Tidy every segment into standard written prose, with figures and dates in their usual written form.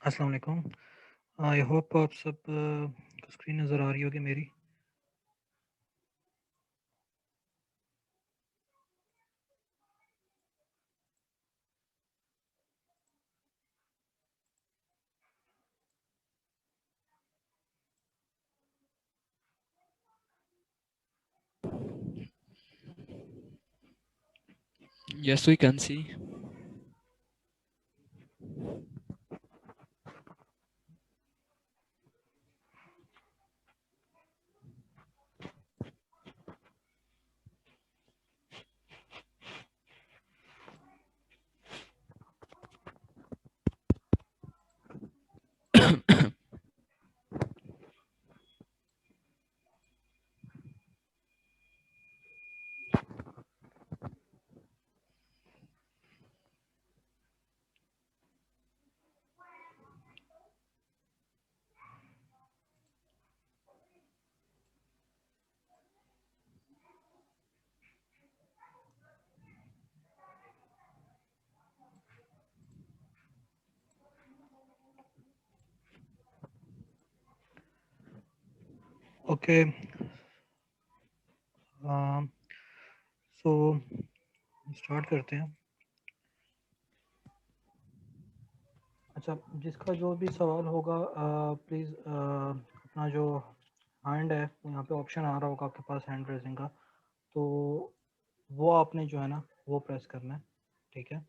अस्सलाम वालेकुम। I hope आप सब को स्क्रीन नज़र आ रही होगी मेरी। Yes, we can see. Okay, so start करते हैं। अच्छा, जिसका जो भी सवाल होगा प्लीज़ अपना जो हैंड है वो यहाँ पे ऑप्शन आ रहा होगा आपके पास हैंड रेजिंग का, तो वो आपने जो है ना वो प्रेस करना है। ठीक है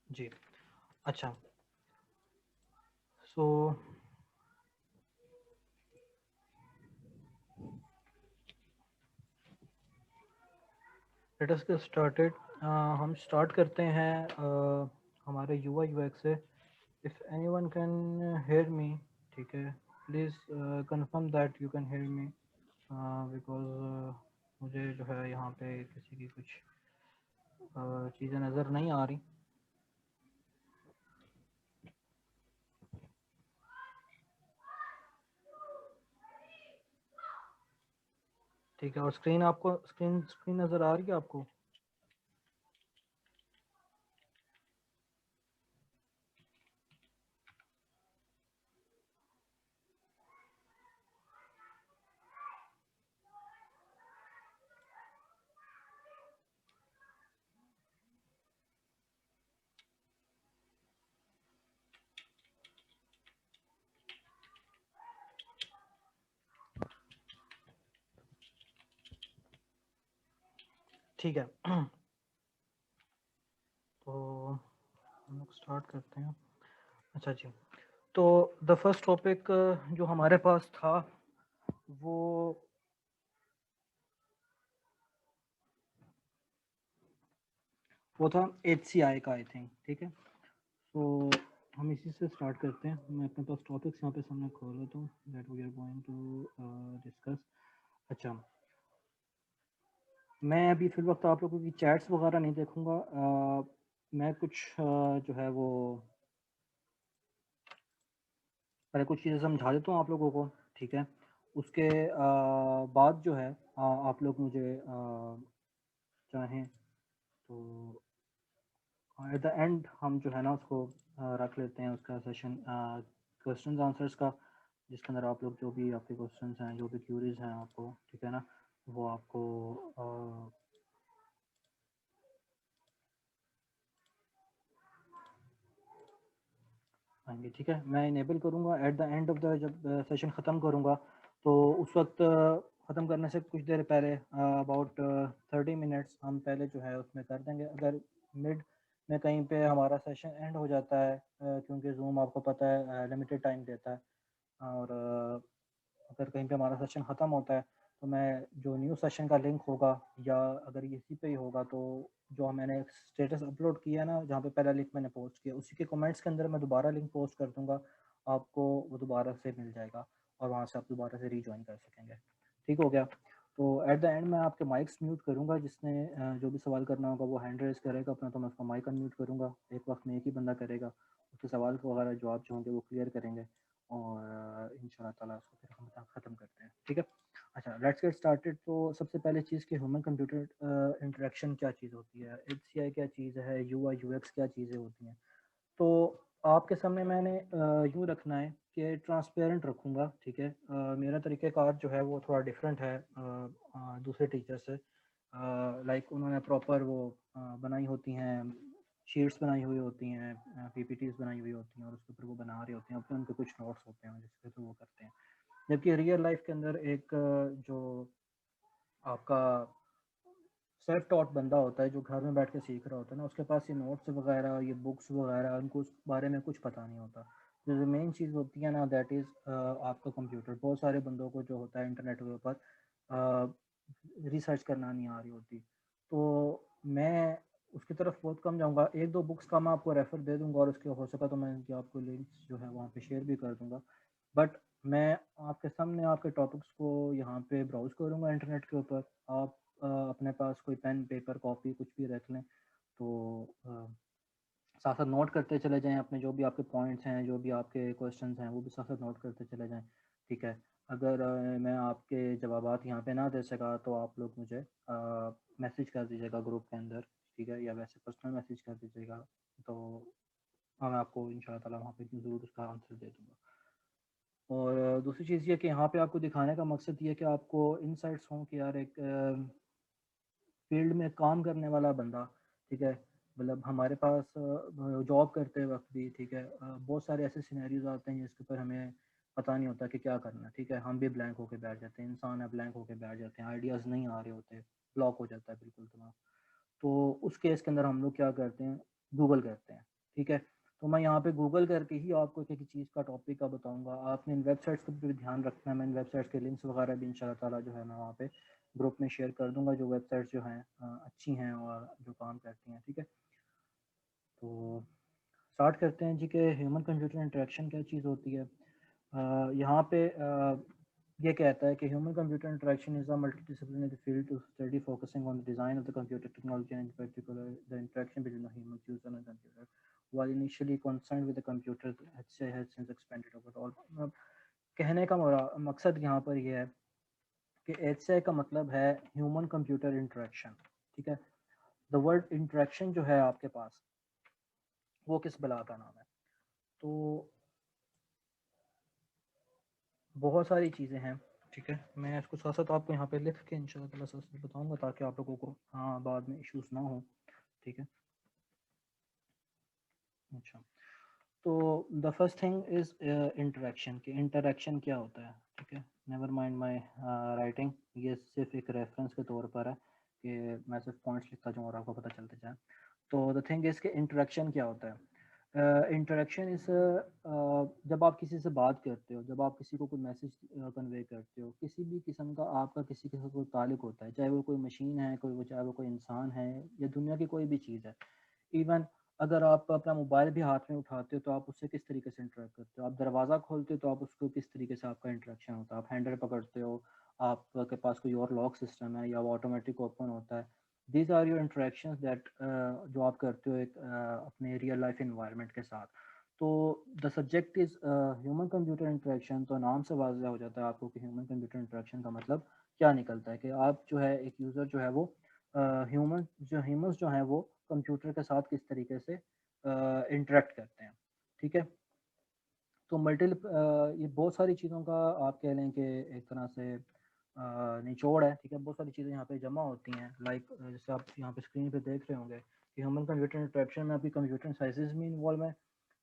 जी। अच्छा, so let us get started. हम स्टार्ट करते हैं हमारे यूआई यूएक्स से। If anyone can hear me, ठीक है, please confirm that you can hear me, because मुझे जो है यहाँ पे किसी की कुछ चीज़ें नज़र नहीं आ रही। ठीक है, और स्क्रीन आपको स्क्रीन नज़र आ रही है आपको? ठीक है तो हम लोग स्टार्ट करते हैं। अच्छा जी, तो द फर्स्ट टॉपिक जो हमारे पास था वो था एच सी आई का, आई थिंक। ठीक है, तो हम इसी से स्टार्ट करते हैं। मैं अपने पास टॉपिक्स यहाँ पे सामने खोल लेता हूँ that we are going to discuss. अच्छा, मैं अभी फिल वक्त आप लोगों की चैट्स वगैरह नहीं देखूंगा। मैं कुछ जो है वो पहले कुछ चीज़ें समझा देता हूँ आप लोगों को। ठीक है, उसके बाद जो है आप लोग मुझे चाहें तो एट द एंड हम जो है ना उसको रख लेते हैं, उसका सेशन क्वेश्चंस आंसर्स का, जिसके अंदर आप लोग जो भी आपके क्वेश्चंस हैं, जो भी क्यूरीज हैं आपको, ठीक है ना, वो आपको आएंगे। ठीक है, मैं इनेबल करूँगा at the end of the, जब सेशन ख़त्म करूँगा तो उस वक्त ख़त्म करने से कुछ देर पहले अबाउट 30 मिनट्स हम पहले जो है उसमें कर देंगे। अगर मिड में कहीं पे हमारा सेशन एंड हो जाता है, क्योंकि जूम आपको पता है लिमिटेड टाइम देता है, और अगर कहीं पे हमारा सेशन ख़त्म होता है तो मैं जो न्यू सेशन का लिंक होगा, या अगर इसी पे ही होगा तो जो मैंने स्टेटस अपलोड किया ना जहाँ पे पहला लिंक मैंने पोस्ट किया, उसी के कमेंट्स के अंदर मैं दोबारा लिंक पोस्ट कर दूंगा, आपको वो दोबारा से मिल जाएगा और वहाँ से आप दोबारा से रीज्वाइन कर सकेंगे। ठीक हो गया? तो एट द एंड मैं आपके माइक्स म्यूट करूँगा, जिसने जो भी सवाल करना होगा वो हैंड रेज करेगा अपना, तो मैं उसका माइक अनम्यूट करूँगा। एक वक्त में एक ही बंदा करेगा, उसके सवाल वगैरह जवाब जो होंगे वो क्लियर करेंगे, और इंशाल्लाह ताला उसको फिर हम ख़त्म करते हैं। ठीक है, अच्छा, लेट्स गेट स्टार्टेड। तो सबसे पहले चीज़ कि ह्यूमन कंप्यूटर इंटरेक्शन क्या चीज़ होती है, HCI क्या चीज़ है, UI UX क्या चीज़ें होती हैं। तो आपके सामने मैंने यूँ रखना है कि ट्रांसपेरेंट रखूँगा, ठीक है। मेरा तरीक़ेकार जो है वो थोड़ा डिफरेंट है दूसरे टीचर से। लाइक उन्होंने प्रॉपर वो बनाई होती हैं, शीट्स बनाई हुई होती हैं, PPTs बनाई हुई होती हैं और उसके ऊपर वो बना रहे होते हैं, अपने उनके कुछ नोट्स होते हैं जिसके थ्रू वो करते हैं। जबकि रियल लाइफ के अंदर एक जो आपका सेल्फ टॉट बंदा होता है जो घर में बैठ के सीख रहा होता है ना, उसके पास ये नोट्स वगैरह, ये बुक्स वगैरह, उनको उस बारे में कुछ पता नहीं होता। जो मेन चीज़ होती है ना, दैट इज़ आपका कंप्यूटर। बहुत सारे बंदों को जो होता है इंटरनेट के ऊपर रिसर्च करना नहीं आ रही होती। तो मैं उसकी तरफ बहुत कम जाऊँगा। एक दो बुक्स का मैं आपको रेफ़र दे दूँगा और उसके हो सका तो मैं इनकी आपको लिंक्स जो है वहाँ पे शेयर भी कर दूँगा। बट मैं आपके सामने आपके टॉपिक्स को यहाँ पे ब्राउज़ करूँगा इंटरनेट के ऊपर। आप अपने पास कोई पेन, पेपर, कॉपी कुछ भी रख लें, तो साथ-साथ नोट करते चले जाएँ अपने जो भी आपके पॉइंट्स हैं, जो भी आपके क्वेश्चंस हैं, वो भी साथ-साथ नोट करते चले जाएँ, ठीक है। अगर मैं आपके जवाबात यहाँ पे ना दे सका तो आप लोग मुझे मैसेज कर दीजिएगा ग्रुप के अंदर, ठीक है, या वैसे पर्सनल मैसेज कर दीजिएगा, तो मैं आपको इंशाअल्लाह ताला वहाँ पे ज़रूर उसका आंसर दे दूँगा। और दूसरी चीज़ ये कि यहाँ पे आपको दिखाने का मकसद ये है कि आपको इनसाइट्स हों कि यार एक फील्ड में काम करने वाला बंदा, ठीक है, मतलब हमारे पास जॉब करते वक्त भी, ठीक है, बहुत सारे ऐसे सिनेरियोज आते हैं जिसके ऊपर हमें पता नहीं होता कि क्या करना है, ठीक है। हम भी ब्लैंक होके बैठ जाते हैं, इंसान है, ब्लैंक होके बैठ जाते हैं, आइडियाज़ नहीं आ रहे होते, ब्लॉक हो जाता है बिल्कुल दिमाग। तो उस केस के अंदर हम लोग क्या करते हैं, गूगल करते हैं, ठीक है। तो मैं यहाँ पे गूगल करके ही आपको किसी चीज़ का टॉपिक का बताऊँगा। आपने इन वेबसाइट्स का भी ध्यान रखना है। मैं इन वेबसाइट्स के लिंक्स वगैरह भी इंशाल्लाह ताला जो है मैं वहाँ पे ग्रुप में शेयर कर दूँगा, जो वेबसाइट्स जो हैं अच्छी हैं और जो काम करती हैं, ठीक है। तो स्टार्ट करते हैं जी कि ह्यूमन कंप्यूटर इंटरेक्शन क्या चीज़ होती है। यहाँ पे ये कहता है कि human computer interaction is a multidisciplinary field to study focusing on the design of the computer technology and in particular the interaction between the human user and computer. While initially concerned with the computer, HCI has since expanded overall। मतलब कहने का मकसद यहाँ पर यह है कि HCI का मतलब है ह्यूमन कंप्यूटर इंटरेक्शन, ठीक है। द वर्ड इंटरेक्शन जो है आपके पास, वो किस बला का नाम है। तो बहुत सारी चीज़ें हैं, ठीक है। मैं इसको साथ साथ आपको यहाँ पे लिख के इंशाल्लाह ताला बताऊँगा ताकि आप लोगों को हाँ बाद में इश्यूज ना हो, ठीक है। अच्छा, तो the first thing is interaction. कि इंटरेक्शन क्या होता है, ठीक है। नेवर माइंड माय राइटिंग, ये सिर्फ एक रेफरेंस के तौर पर है कि मैं सिर्फ पॉइंट्स लिखता जाऊँ और आपको पता चलते जाए। तो द थिंग इज़ कि इंटरेक्शन क्या होता है। इंटरेक्शन इज़ जब आप किसी से बात करते हो, जब आप किसी को कोई मैसेज कन्वे करते हो, किसी भी किस्म का आपका किसी के साथ कोई ताल्लुक होता है, चाहे वो कोई मशीन है, चाहे वो कोई इंसान है या दुनिया की कोई भी चीज़ है। इवन अगर आप अपना मोबाइल भी हाथ में उठाते हो तो आप उससे किस तरीके से इंटरेक्ट करते हो। आप दरवाज़ा खोलते हो तो आप उसको किस तरीके से आपका इंटरेक्शन होता है। आप हैंडल पकड़ते हो, आपके पास कोई और लॉक सिस्टम है या वो ऑटोमेटिक ओपन होता है। These are your interactions that जो आप करते हो एक अपने रियल लाइफ इन्वायरमेंट के साथ। तो the subject is human computer interaction. तो नाम से वाज़ेह हो जाता है आपको कि ह्यूमन कंप्यूटर इंटरेक्शन का मतलब क्या निकलता है कि आप जो है एक यूज़र जो है वो ह्यूमंस जो हैं वो कंप्यूटर के साथ किस तरीके से इंटरेक्ट करते हैं, ठीक है। तो ये बहुत सारी चीज़ों का आप कह लें कि एक तरह से निचोड़ है, ठीक है। बहुत सारी चीज़ें यहाँ पे जमा होती हैं, लाइक जैसे आप यहाँ पे स्क्रीन पे देख रहे होंगे कि ह्यूमन कंप्यूटर इंटरेक्शन में आपकी कंप्यूटर साइंसेज भी इन्वॉल्व है,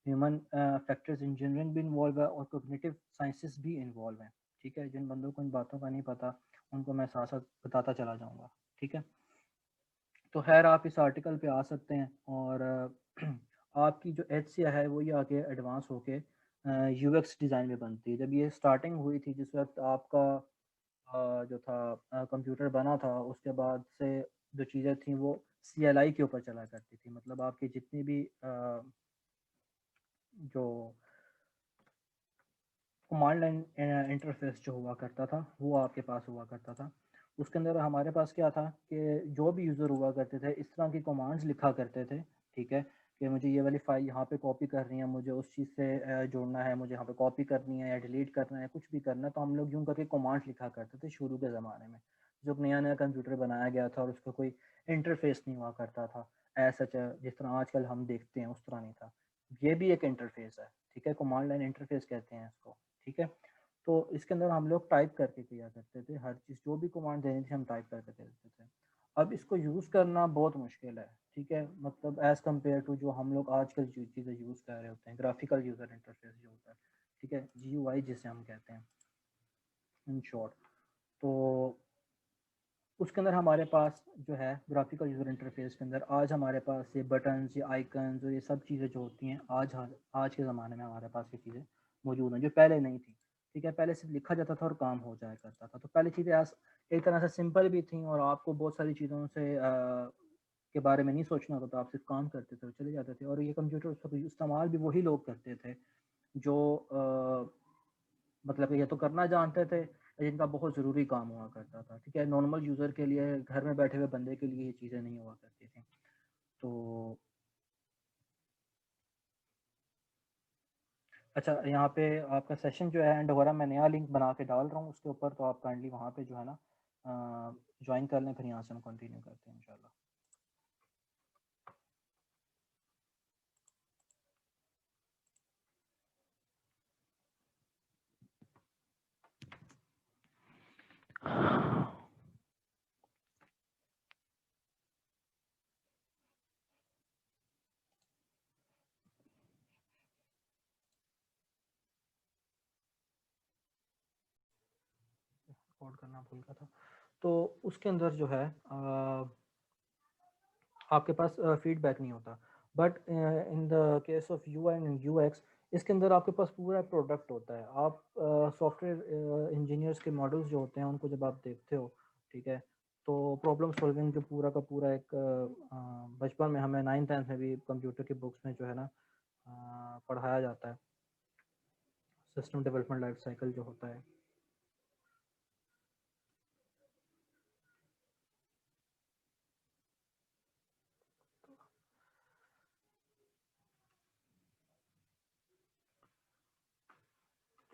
ह्यूमन फैक्टर्स इंजीनियरिंग भी इन्वॉल्व है और कोग्निटिव साइंसेस भी इन्वॉल्व हैं, ठीक है। जिन बंदों को इन बातों का नहीं पता उनको मैं साथ साथ बताता चला जाऊँगा, ठीक है। तो खैर आप इस आर्टिकल पे आ सकते हैं और आपकी जो HCI है वो ये आगे एडवांस होके UX डिज़ाइन में बनती है। जब ये स्टार्टिंग हुई थी, जिस वक्त आपका जो था कंप्यूटर बना था, उसके बाद से जो चीज़ें थी वो CLI के ऊपर चला करती थी। मतलब आपकी जितनी भी जो कमांड लाइन इंटरफेस जो हुआ करता था वो आपके पास हुआ करता था। उसके अंदर हमारे पास क्या था कि जो भी यूज़र हुआ करते थे इस तरह की कमांड्स लिखा करते थे, ठीक है, कि मुझे ये वाली फ़ाइल यहाँ पे कॉपी करनी है, मुझे उस चीज़ से जोड़ना है, मुझे यहाँ पे कॉपी करनी है या डिलीट करना है, कुछ भी करना है, तो हम लोग यूँ करके कमांड्स लिखा करते थे शुरू के ज़माने में। जब नया-नया कंप्यूटर बनाया गया था और उसका कोई इंटरफ़ेस नहीं हुआ करता था, एज़ सच जिस तरह आजकल हम देखते हैं उस तरह नहीं था। ये भी एक इंटरफ़ेस है, ठीक है? कमांड लाइन इंटरफ़ेस कहते हैं इसको, ठीक है? तो इसके अंदर हम लोग टाइप करके किया करते थे, हर चीज़ जो भी कमांड देनी थी हम टाइप करके दे देते थे। अब इसको यूज़ करना बहुत मुश्किल है, ठीक है? मतलब एज़ कम्पेयर टू जो हम लोग आजकल जो चीज़ें यूज़ कर रहे होते हैं, ग्राफ़िकल यूज़र इंटरफ़ेस जो होता है, ठीक है? जीयूआई जिसे हम कहते हैं इन शॉर्ट। तो उसके अंदर हमारे पास जो है ग्राफ़िकल यूज़र इंटरफ़ेस के अंदर आज हमारे पास ये बटन्स, ये आइकन्स और ये सब चीज़ें जो होती हैं, आज के ज़माने में हमारे पास ये चीज़ें मौजूद हैं, जो पहले नहीं थी, ठीक है? पहले सिर्फ़ लिखा जाता था और काम हो जाया करता था। तो पहले चीज़ें एक तरह से सिंपल भी थी और आपको बहुत सारी चीज़ों से के बारे में नहीं सोचना होता था, आप सिर्फ़ काम करते थे और चले जाते थे और ये कंप्यूटर उसका इस्तेमाल भी वही लोग करते थे जो मतलब ये तो करना जानते थे, जिनका बहुत ज़रूरी काम हुआ करता था, ठीक है? नॉर्मल यूज़र के लिए, घर में बैठे हुए बंदे के लिए ये चीज़ें नहीं हुआ करती थी। तो अच्छा, यहाँ पे आपका सेशन जो है एंड हो रहा है, मैं नया लिंक बना के डाल रहा हूँ उसके ऊपर, तो आप काइंडली वहाँ पे जो है ना जॉइन कर लें, फिर यहाँ से हम कंटिन्यू करते हैं इंशाल्लाह। रिकॉर्ड करना भूल गया था। तो उसके अंदर जो है आपके पास फीडबैक नहीं होता, but in the case of UI and UX इसके अंदर आपके पास पूरा प्रोडक्ट होता है। आप सॉफ्टवेयर इंजीनियर्स के मॉडल्स जो होते हैं उनको जब आप देखते हो, ठीक है, तो प्रॉब्लम सॉल्विंग जो पूरा का पूरा एक बचपन में हमें 9th 10th में भी कंप्यूटर की बुक्स में जो है ना पढ़ाया जाता है, सिस्टम डेवलपमेंट लाइफ साइकिल जो होता है।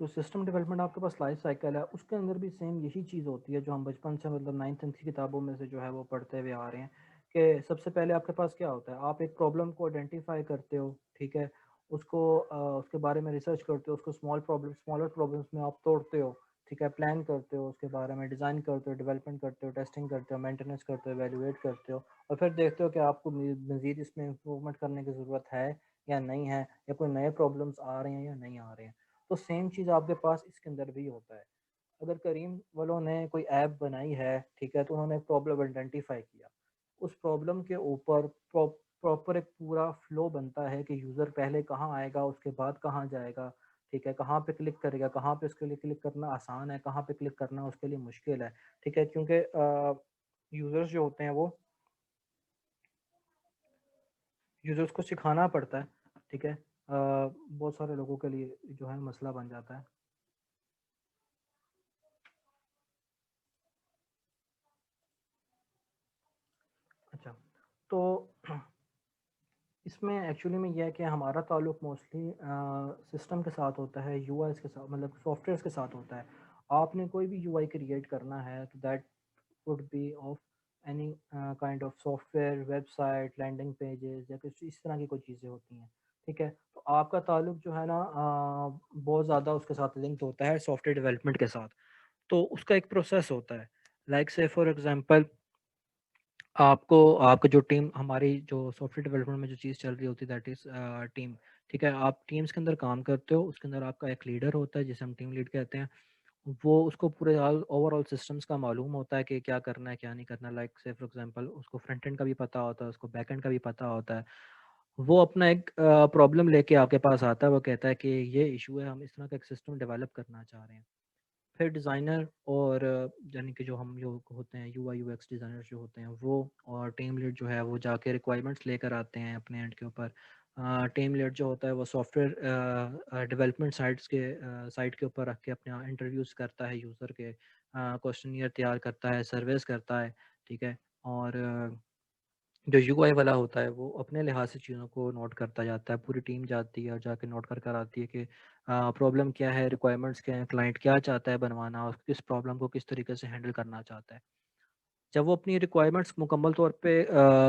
जो सिस्टम डेवलपमेंट आपके पास लाइफ साइकिल है उसके अंदर भी सेम यही चीज़ होती है जो हम बचपन से मतलब 9th 10th की किताबों में से जो है वो पढ़ते हुए आ रहे हैं कि सबसे पहले आपके पास क्या होता है, आप एक प्रॉब्लम को आइडेंटिफाई करते हो, ठीक है, उसको उसके बारे में रिसर्च करते हो, उसको स्मॉलर प्रॉब्लम्स में आप तोड़ते हो, ठीक है, प्लान करते हो, उसके बारे में डिज़ाइन करते हो, डेवलपमेंट करते हो, टेस्टिंग करते हो, मेंटेनेंस करते हो, एवेलुएट करते हो और फिर देखते हो कि आपको मज़ीद इसमें इम्प्रूवमेंट करने की ज़रूरत है या नहीं है, या कोई नए प्रॉब्लम्स आ रहे हैं या नहीं आ रहे हैं। तो सेम चीज़ आपके पास इसके अंदर भी होता है। अगर करीम वालों ने कोई ऐप बनाई है, ठीक है, तो उन्होंने एक प्रॉब्लम आइडेंटिफाई किया। उस प्रॉब्लम के ऊपर प्रॉपर एक पूरा फ्लो बनता है कि यूज़र पहले कहाँ आएगा, उसके बाद कहाँ जाएगा, ठीक है, कहाँ पे क्लिक करेगा, कहाँ पे उसके लिए क्लिक करना आसान है, कहाँ पे क्लिक करना उसके लिए मुश्किल है, ठीक है, क्योंकि यूज़र्स जो होते हैं वो यूज़र्स को सिखाना पड़ता है, ठीक है। बहुत सारे लोगों के लिए जो है मसला बन जाता है। अच्छा, तो इसमें एक्चुअली में यह है कि हमारा ताल्लुक मोस्टली सिस्टम के साथ होता है, यूआईस के साथ, मतलब सॉफ्टवेयर्स के साथ होता है। आपने कोई भी यूआई क्रिएट करना है तो that would be of any kind of software, website, landing pages या कुछ इस तरह की कोई चीज़ें होती हैं, ठीक है। तो आपका ताल्लुक जो है ना बहुत ज़्यादा उसके साथ लिंक्ड होता है सॉफ्टवेयर डेवलपमेंट के साथ। तो उसका एक प्रोसेस होता है, लाइक से फॉर एग्जांपल आपको आपका जो टीम, हमारी जो सॉफ्टवेयर डेवलपमेंट में जो चीज़ चल रही होती है दैट इज़ टीम, ठीक है, आप टीम्स के अंदर काम करते हो, उसके अंदर आपका एक लीडर होता है जिसे हम टीम लीड कहते हैं। वो उसको पूरे ओवरऑल सिस्टम्स का मालूम होता है कि क्या करना है क्या नहीं करना, लाइक से फॉर एग्जांपल उसको फ्रंट एंड का भी पता होता है, उसको बैक एंड का भी पता होता है। वो अपना एक प्रॉब्लम लेके आपके पास आता है, वो कहता है कि ये इशू है, हम इस तरह का एक सिस्टम डेवलप करना चाह रहे हैं। फिर डिज़ाइनर और यानी कि जो हम जो होते हैं यूआई यूएक्स डिज़ाइनर जो होते हैं वो, और टीम लीड जो है वो जाके रिक्वायरमेंट्स लेकर आते हैं अपने एंड के ऊपर। टीम लीड जो होता है वो सॉफ्टवेयर डेवलपमेंट साइट के ऊपर रख के अपने इंटरव्यूज़ करता है, यूज़र के क्वेश्चनियर तैयार करता है, सर्वेस करता है, ठीक है। और जो यूआई वाला होता है वो अपने लिहाज से चीज़ों को नोट करता जाता है, पूरी टीम जाती है और जाके नोट कर कर आती है कि प्रॉब्लम क्या है, रिक्वायरमेंट्स क्या है, क्लाइंट क्या चाहता है बनवाना और किस प्रॉब्लम को किस तरीके से हैंडल करना चाहता है। जब वो अपनी रिक्वायरमेंट्स मुकम्मल तौर पे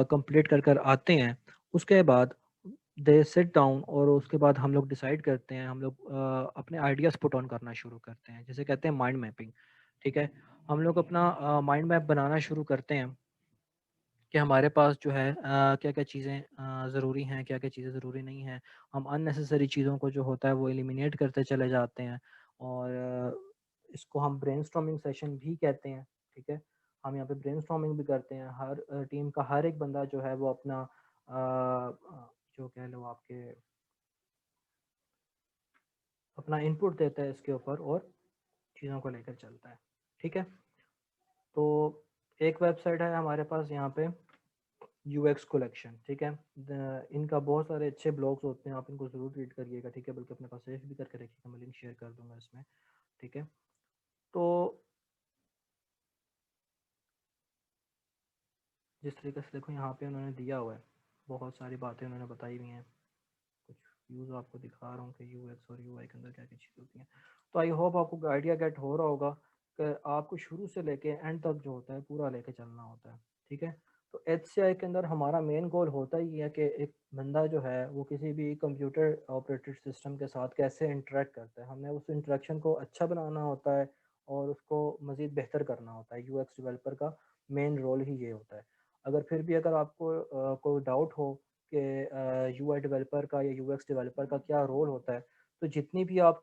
कंप्लीट कर कर आते हैं, उसके बाद दे सिट डाउन और उसके बाद हम लोग डिसाइड करते हैं, हम लोग अपने आइडियाज़ पुट ऑन करना शुरू करते हैं, जिसे कहते हैं माइंड मैपिंग। ठीक है, हम लोग अपना माइंड मैप बनाना शुरू करते हैं कि हमारे पास जो है क्या-क्या चीज़ें ज़रूरी हैं, क्या-क्या चीज़ें ज़रूरी नहीं हैं। हम अननेसेसरी चीज़ों को जो होता है वो एलिमिनेट करते चले जाते हैं और इसको हम ब्रेनस्टॉर्मिंग सेशन भी कहते हैं, ठीक है? हम यहाँ पे ब्रेनस्टॉर्मिंग भी करते हैं। हर टीम का हर एक बंदा जो है वो अपना जो कह लो आपके अपना इनपुट देता है इसके ऊपर और चीज़ों को लेकर चलता है, ठीक है? तो एक वेबसाइट है हमारे पास यहाँ पे यूएक्स कलेक्शन, ठीक है। इनका बहुत सारे अच्छे ब्लॉग्स होते हैं, आप इनको ज़रूर रीड करिएगा, ठीक है। बल्कि अपने पास सेव भी करके रखिएगा, मैं लिंक शेयर कर दूंगा इसमें, ठीक है। तो जिस तरीके से देखो यहाँ पे उन्होंने दिया हुआ है, बहुत सारी बातें उन्होंने बताई हुई हैं, कुछ व्यूज़ आपको दिखा रहा हूँ कि यूएक्स और यूआई के अंदर क्या क्या चीज़ होती हैं। तो आई होप आपको आइडिया गेट हो रहा होगा कि आपको शुरू से लेके एंड तक जो होता है पूरा लेके चलना होता है, ठीक है। तो HCI के अंदर हमारा मेन गोल होता ही है कि एक बंदा जो है वो किसी भी कंप्यूटर ऑपरेटेड सिस्टम के साथ कैसे इंटरेक्ट करता है, हमने उस इंटरेक्शन को अच्छा बनाना होता है और उसको मज़ीद बेहतर करना होता है। यूएक्स डेवलपर का मेन रोल ही ये होता है। अगर फिर भी अगर आपको कोई डाउट हो कि यूआई डेवलपर का या यूएक्स डेवलपर का क्या रोल होता है, तो जितनी भी आप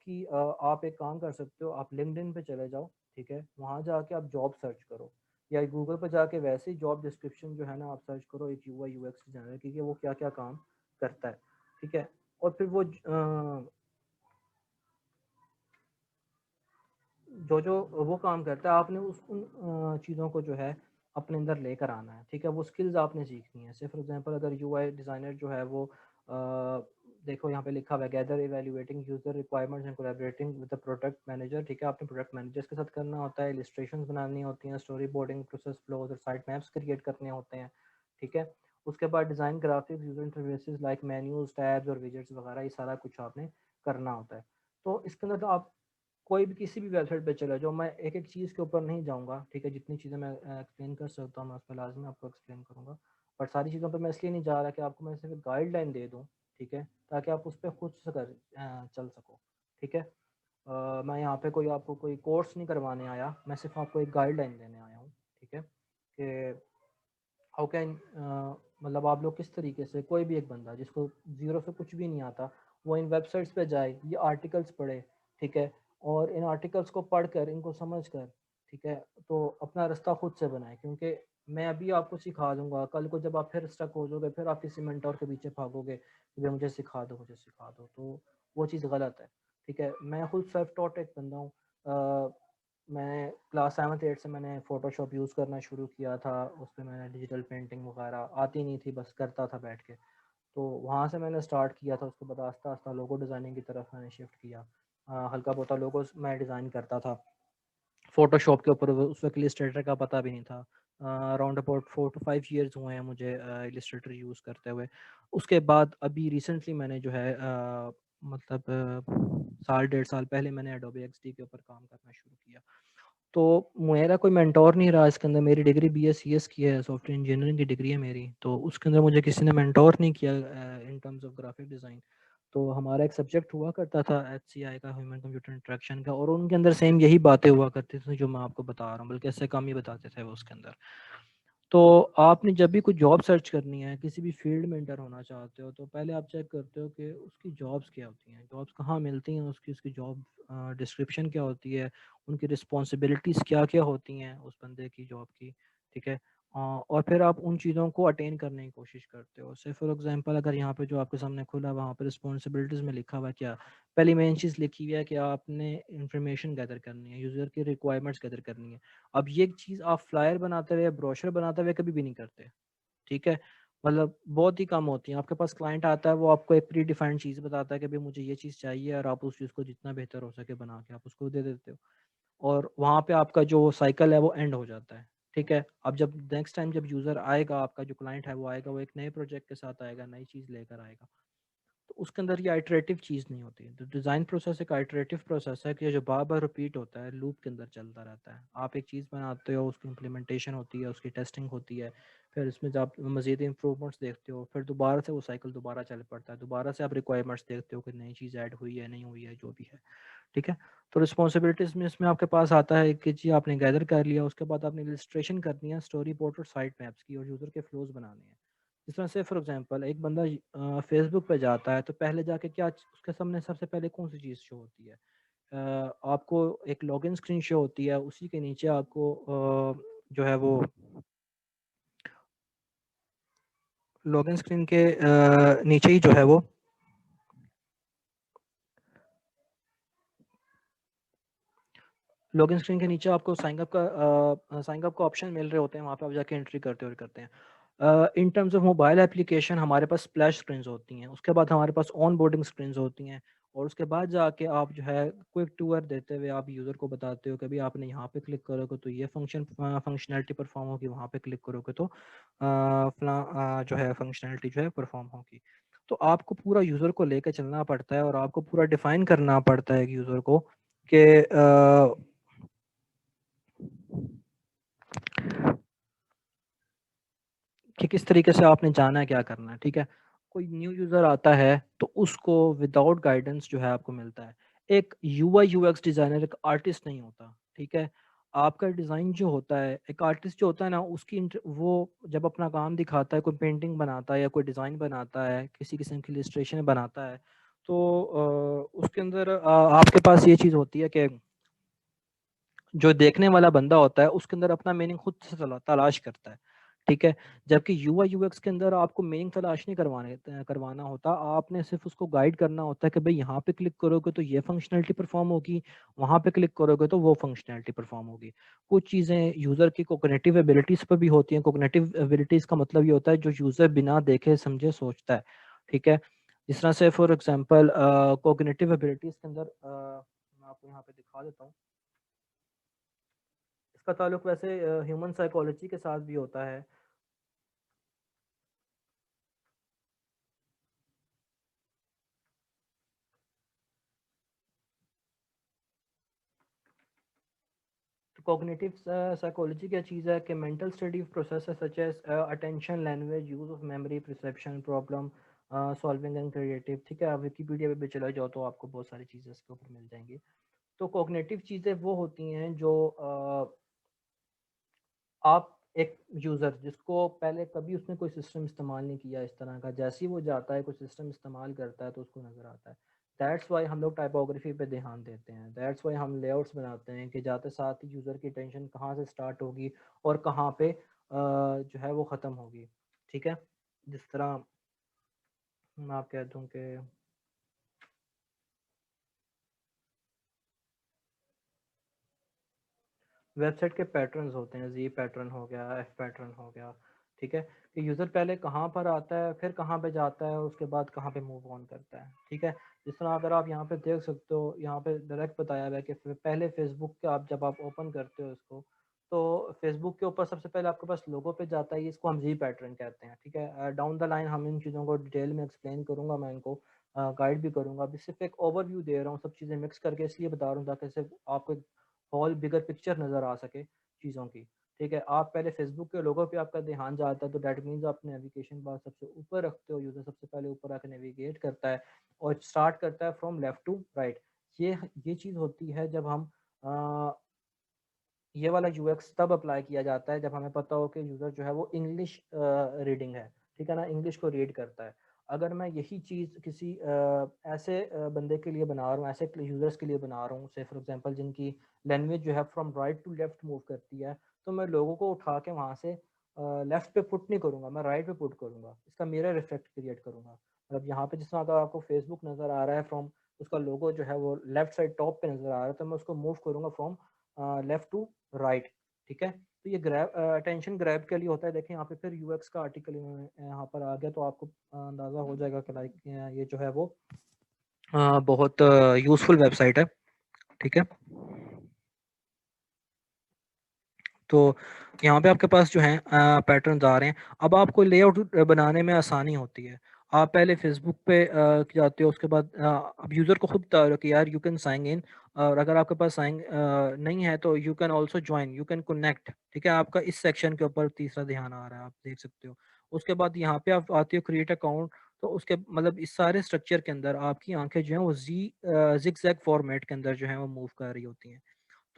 एक काम कर सकते हो, आप लिंक्डइन पे चले जाओ, ठीक है। वहाँ जाके आप जॉब सर्च करो या गूगल पे जाके वैसे ही जॉब डिस्क्रिप्शन जो है ना आप सर्च करो एक यूआई यूएक्स डिजाइनर की कि वो क्या क्या काम करता है, ठीक है। और फिर वो जो जो वो काम करता है आपने उन चीज़ों को जो है अपने अंदर लेकर आना है, ठीक है। वो स्किल्स आपने सीखनी है। से फॉर एग्जांपल अगर यूआई डिज़ाइनर जो है वो देखो यहाँ पे लिखा हुआ है gather evaluating user requirements and collaborating with the product manager, ठीक है। आपने प्रोडक्ट मैनेजर्स के साथ करना होता है, इलस्ट्रेशंस बनानी होती हैं, स्टोरी बोर्डिंग, प्रोसेस फ्लोज और साइट मैप्स क्रिएट करने होते हैं, ठीक है। उसके बाद design graphics, user interfaces like menus, tabs और विजेट्स वगैरह, ये सारा कुछ आपने करना होता है। तो इसके अंदर तो आप कोई भी किसी भी वेबसाइट पे चले जाओ, मैं एक एक चीज़ के ऊपर नहीं जाऊँगा, ठीक है। जितनी चीज़ें मैं एक्सप्लेन कर सकता हूँ मैं उस पर लाजमी आपको एक्सप्लेन करूँगा, बट सारी चीज़ों पे मैं इसलिए नहीं जा रहा कि आपको मैं सिर्फ गाइडलाइन दे दूँ, ठीक है, ताकि आप उस पर खुद से चल सको, ठीक है। मैं यहाँ पे कोई आपको कोई कोर्स नहीं करवाने आया, मैं सिर्फ आपको एक गाइडलाइन देने आया हूँ, ठीक है। कि हाउ कैन मतलब आप लोग किस तरीके से कोई भी एक बंदा जिसको ज़ीरो से कुछ भी नहीं आता वो इन वेबसाइट्स पे जाए, ये आर्टिकल्स पढ़े, ठीक है। और इन आर्टिकल्स को पढ़कर इनको समझ कर, ठीक है, तो अपना रास्ता खुद से बनाए। क्योंकि मैं अभी आपको सिखा दूंगा, कल को जब आप फिर स्टक हो जाओगे फिर आप किसी मेंटोर के पीछे भागोगे कि भाई मुझे सिखा दो मुझे सिखा दो, तो वो चीज़ गलत है, ठीक है। मैं खुद सेल्फ टॉट एक बंदा हूँ। मैं क्लास 7th 8th से मैंने फ़ोटोशॉप यूज़ करना शुरू किया था, उस पे मैंने डिजिटल पेंटिंग वगैरह आती नहीं थी, बस करता था बैठ के। तो वहाँ से मैंने स्टार्ट किया था, उसके बाद आस्ता-आस्ता लोगो डिज़ाइनिंग की तरफ मैंने शिफ्ट किया। हल्का बहुत लोगोस मैं डिज़ाइन करता था फ़ोटोशॉप के ऊपर, उस वक़्त इलस्ट्रेटर का पता भी नहीं था। अराउंड अबाउट 4 टू 5 इयर्स हुए हैं मुझे इलस्ट्रेटर यूज़ करते हुए। उसके बाद अभी रिसेंटली मैंने जो है मतलब साल डेढ़ साल पहले मैंने एडोबी एक्सडी के ऊपर काम करना शुरू किया। तो मेरा कोई मेंटोर नहीं रहा इसके अंदर। मेरी डिग्री बीएससीएस की है, सॉफ्टवेयर इंजीनियरिंग की डिग्री है मेरी, तो उसके अंदर मुझे किसी ने मेंटोर नहीं किया in terms of graphic design. तो हमारा एक सब्जेक्ट हुआ करता था एचसीआई का, ह्यूमन कंप्यूटर इंटरेक्शन का, और उनके अंदर सेम यही बातें हुआ करती थी जो मैं आपको बता रहा हूँ, बल्कि इससे कम ही बताते थे वो उसके अंदर। तो आपने जब भी कोई जॉब सर्च करनी है, किसी भी फील्ड में एंटर होना चाहते हो, तो पहले आप चेक करते हो कि उसकी जॉब्स क्या होती हैं, जॉब्स कहाँ मिलती हैं, उसकी उसकी जॉब डिस्क्रिप्शन क्या होती है, उनकी रिस्पॉन्सिबिलिटीज़ क्या क्या होती हैं उस बंदे की जॉब की, ठीक है। और फिर आप उन चीज़ों को अटेन करने की कोशिश करते हो। से फॉर एग्जांपल अगर यहाँ पे जो आपके सामने खुला वहाँ पे रिस्पॉन्सिबिलिटीज़ में लिखा हुआ है क्या, पहली मेन चीज़ लिखी हुई है कि आपने इंफॉर्मेशन गैदर करनी है, यूज़र की रिक्वायरमेंट्स गैदर करनी है। अब ये चीज़ आप फ्लायर बनाते हुए, ब्रोशर बनाते हुए कभी भी नहीं करते, ठीक है। मतलब बहुत ही कम होती है। आपके पास क्लाइंट आता है, वो आपको एक प्री डिफाइंड चीज़ बताता है कि भाई मुझे ये चीज़ चाहिए, और आप उस चीज़ को जितना बेहतर हो सके बना के आप उसको दे देते हो, और वहाँ पे आपका जो साइकिल है वो एंड हो जाता है, ठीक है। अब जब नेक्स्ट टाइम जब यूज़र आएगा, आपका जो क्लाइंट है वो आएगा, वो एक नए प्रोजेक्ट के साथ आएगा, नई चीज़ लेकर आएगा, तो उसके अंदर ये आइटरेटिव चीज़ नहीं होती। तो डिज़ाइन प्रोसेस एक आइटरेटिव प्रोसेस है कि जो बार बार रिपीट होता है, लूप के अंदर चलता रहता है। आप एक चीज़ बनाते हो, उसकी इम्प्लीमेंटेशन होती है, उसकी टेस्टिंग होती है, फिर उसमें जब आप मज़ीद इम्प्रूवमेंट्स देखते हो, फिर दोबारा से वो साइकिल दोबारा चल पड़ता है, दोबारा से आप रिक्वायरमेंट्स देखते हो कि नई चीज़ ऐड हुई है, नहीं हुई है, जो भी है। ठीक है। तो रिस्पॉन्सिबिलिटीज़ में इसमें आपके पास आता है कि जी आपने गैदर कर लिया, उसके बाद आपने इलस्ट्रेशन करनी है, स्टोरी बोर्ड और साइट मैप्स की, और यूज़र के फ्लोज बनाने हैं। जिस तरह से फॉर एग्जांपल एक बंदा फेसबुक पे जाता है, तो पहले जाके क्या उसके सामने सबसे पहले कौन सी चीज़ शो होती है? आपको एक लॉगिन स्क्रीन शो होती है, उसी के नीचे आपको जो है वो लॉगिन स्क्रीन के नीचे ही जो है वो लॉगिन स्क्रीन के नीचे आपको साइन अप का ऑप्शन मिल रहे होते हैं, वहाँ पे आप जाके एंट्री करते हैं। In terms of mobile application हमारे पास स्प्लैश स्क्रीन्स होती हैं, उसके बाद हमारे पास ऑन बोर्डिंग स्क्रीन्स होती हैं, और उसके बाद जाके आप जो है क्विक टूर देते हुए आप यूज़र को बताते हो कि भाई आपने यहाँ पे क्लिक करोगे तो ये फंक्शनैलिटी परफॉर्म होगी, वहाँ पे क्लिक करोगे तो जो है फंक्शनैलिटी जो है परफॉर्म होगी। तो आपको पूरा यूज़र को लेकर चलना पड़ता है, और आपको पूरा डिफाइन करना पड़ता है यूज़र को कि कि किस तरीके से आपने जाना है, क्या करना है। ठीक है। कोई न्यू यूज़र आता है तो उसको विदाउट गाइडेंस जो है आपको मिलता है। एक यूआई यूएक्स डिज़ाइनर एक आर्टिस्ट नहीं होता। ठीक है। आपका डिज़ाइन जो होता है, एक आर्टिस्ट जो होता है ना, वो जब अपना काम दिखाता है, कोई पेंटिंग बनाता है या कोई डिज़ाइन बनाता है, किसी किस्म की इलस्ट्रेशन बनाता है, तो उसके अंदर आपके पास ये चीज़ होती है कि जो देखने वाला बंदा होता है उसके अंदर अपना मीनिंग खुद से तलाश करता है। ठीक है। जबकि यूआई यूएक्स के अंदर आपको मीनिंग तलाश नहीं करवाना होता, आपने सिर्फ उसको गाइड करना होता है कि भाई यहाँ पे क्लिक करोगे तो ये फंक्शनैलिटी परफॉर्म होगी, वहाँ पे क्लिक करोगे तो वो फंक्शनैलिटी परफॉर्म होगी। कुछ चीज़ें यूज़र की कोग्निटिव एबिलिटीज़ पर भी होती हैं। कोग्निटिव एबिलिटीज़ का मतलब ये होता है जो यूज़र बिना देखे समझे सोचता है। ठीक है। जिस तरह से फॉर एग्जांपल कोग्निटिव एबिलिटीज़ के अंदर मैं आपको यहाँ पे दिखा देता हूँ। इसका ताल्लुक वैसे ह्यूमन साइकोलॉजी के साथ भी होता है। तो कॉग्निटिव साइकोलॉजी क्या चीज़ है कि mental study of process such as attention, language, use of memory, perception, problem solving and creative. ठीक है। आप विकीपीडिया पे भी चले जाओ तो आपको बहुत सारी चीज़ें इसके ऊपर मिल जाएंगी। तो कॉग्निटिव चीज़ें वो होती हैं जो आप एक यूज़र जिसको पहले कभी उसने कोई सिस्टम इस्तेमाल नहीं किया इस तरह का, जैसे ही वो जाता है कोई सिस्टम इस्तेमाल करता है तो उसको नज़र आता है। दैट्स वाई हम लोग टाइपोग्राफी पे ध्यान देते हैं। दैट्स वाई हम लेआउट्स बनाते हैं कि जाते साथ ही यूज़र की टेंशन कहाँ से स्टार्ट होगी और कहाँ पे जो है वो ख़त्म होगी। ठीक है। जिस तरह मैं आप कह दूँ कि वेबसाइट के पैटर्न्स होते हैं, जी पैटर्न हो गया, एफ पैटर्न हो गया। ठीक है। कि यूज़र पहले कहाँ पर आता है, फिर कहाँ पे जाता है, और उसके बाद कहाँ पे मूव ऑन करता है। ठीक है। जिस तरह अगर आप यहाँ पे देख सकते हो, यहाँ पे डायरेक्ट बताया हुआ है कि पहले फेसबुक के आप जब आप ओपन करते हो इसको, तो फेसबुक के ऊपर सबसे पहले आपके पास लोगो पे जाता है, इसको हम जी पैटर्न कहते हैं। ठीक है। डाउन द लाइन हम इन चीज़ों को डिटेल में एक्सप्लेन करूंगा, मैं इनको गाइड भी करूंगा। अभी सिर्फ एक ओवरव्यू दे रहा हूँ, सब चीज़ें मिक्स करके इसलिए बता रहा हूँ ताकि सिर्फ आपको होल बिगर पिक्चर नज़र आ सके चीज़ों की। ठीक है। आप पहले फेसबुक के लोगों पे आपका ध्यान जाता है तो डैट मीन्स आप नेविगेशन बार सबसे ऊपर रखते हो, यूज़र सबसे पहले ऊपर आकर नेविगेट करता है और स्टार्ट करता है फ्रॉम लेफ्ट टू राइट। ये चीज़ होती है जब हम ये वाला यूएक्स तब अप्लाई किया जाता है जब हमें पता हो कि यूज़र जो है वो इंग्लिश रीडिंग है। ठीक है ना, इंग्लिश को रीड करता है। अगर मैं यही चीज़ किसी ऐसे बंदे के लिए बना रहा हूँ, ऐसे यूज़र्स के लिए बना रहा हूँ, से फॉर एग्जांपल जिनकी लैंग्वेज जो है from right to left move करती है, तो मैं लोगों को उठा के वहाँ से लेफ्ट पे पुट नहीं करूँगा, मैं राइट पे पुट करूँगा, इसका मिरर इफेक्ट क्रिएट करूँगा। मतलब यहाँ पे जिस तरह अगर आपको फेसबुक नज़र आ रहा है फ्रॉम, उसका लोगो जो है वो लेफ्ट साइड टॉप पे नज़र आ रहा है, तो मैं उसको मूव करूँगा फ्रॉम लेफ्ट टू राइट। ठीक है। तो ये ग्रैब अटेंशन ग्रैब के लिए होता है। देखें यहाँ पे फिर यूएक्स का आर्टिकल यहाँ पर आ गया, तो आपको अंदाज़ा हो जाएगा कि लाइक ये जो है वो बहुत यूज़फुल वेबसाइट है। ठीक है। तो यहाँ पे आपके पास जो है पैटर्न्स आ रहे हैं। अब आपको लेआउट बनाने में आसानी होती है। आप पहले फेसबुक पे जाते हो, उसके बाद अब यूज़र को खुद बता रहे हो कि यार यू कैन साइन इन, और अगर आपके पास साइन नहीं है तो you can also join, you can connect. ठीक है, आपका इस सेक्शन के ऊपर तीसरा ध्यान आ रहा है, आप देख सकते हो। उसके बाद यहाँ पे आप आते हो क्रिएट अकाउंट, तो उसके मतलब इस सारे स्ट्रक्चर के अंदर आपकी आंखें जो हैं वो जिग जैग फॉर्मेट के अंदर जो है वो मूव कर रही होती हैं।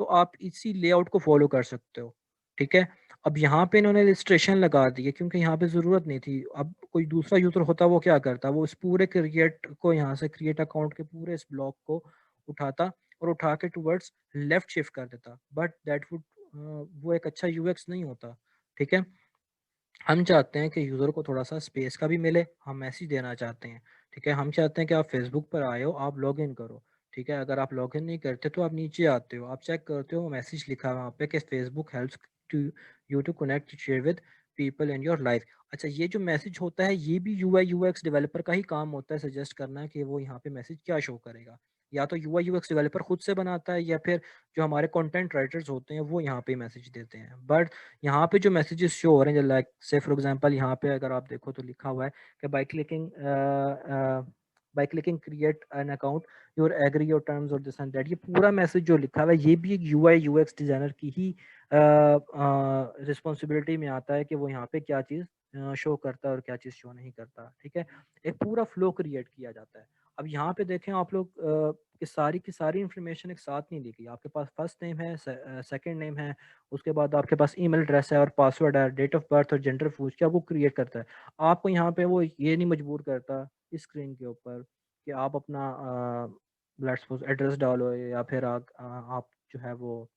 तो आप इसी लेआउट को फॉलो कर सकते हो। ठीक है, अब यहाँ पे इन्होंने रजिस्ट्रेशन लगा दी है क्योंकि यहाँ पे ज़रूरत नहीं थी। अब कोई दूसरा यूज़र होता वो क्या करता, वो इस पूरे क्रिएट को यहाँ से क्रिएट अकाउंट के पूरे इस ब्लॉक को उठाता और उठा के टूवर्ड्स लेफ्ट शिफ्ट कर देता, बट दैट वुड वो एक अच्छा यूएक्स नहीं होता। ठीक है, हम चाहते हैं कि यूज़र को थोड़ा सा स्पेस का भी मिले, हम मैसेज देना चाहते हैं। ठीक है, हम चाहते हैं कि आप फेसबुक पर आए हो, आप लॉग इन करो। ठीक है, अगर आप लॉग इन नहीं करते तो आप नीचे आते हो, आप चेक करते हो मैसेज लिखा है वहाँ पे कि Facebook helps to you to connect share with people in your life. अच्छा, ये जो मैसेज होता है ये भी यूआई यूएक्स डेवलपर का ही काम होता है सजेस्ट करना कि वो यहाँ पे मैसेज क्या शो करेगा। या तो यूआई यूएक्स डेवलपर खुद से बनाता है या फिर जो हमारे कंटेंट राइटर्स होते हैं वो यहाँ पे मैसेज देते हैं। बट यहाँ पे जो मैसेजेस शो हो रहे हैं, लाइक से फॉर एग्जांपल यहाँ पे अगर आप देखो तो लिखा हुआ है कि by clicking create an account your agree your terms और दिस एंड दैट, ये पूरा मैसेज जो लिखा हुआ है ये भी एक यूआई यूएक्स डिजाइनर की ही रिस्पॉन्सिबिलिटी में आता है कि वो यहाँ पे क्या चीज़ शो करता है और क्या चीज़ शो नहीं करता। ठीक है, एक पूरा फ्लो क्रिएट किया जाता है। अब यहाँ पे देखें आप लोग कि सारी की सारी इन्फॉर्मेशन एक साथ नहीं लिखी। आपके पास फर्स्ट नेम है, सेकंड नेम है, उसके बाद आपके पास ईमेल एड्रेस है और पासवर्ड है, डेट ऑफ बर्थ और जेंडर पूछ के आपको क्रिएट करता है। आपको यहाँ पे वो ये नहीं मजबूर करता इस स्क्रीन के ऊपर कि आप अपना लेट्स सपोज एड्रेस डालो या फिर आप जो है वो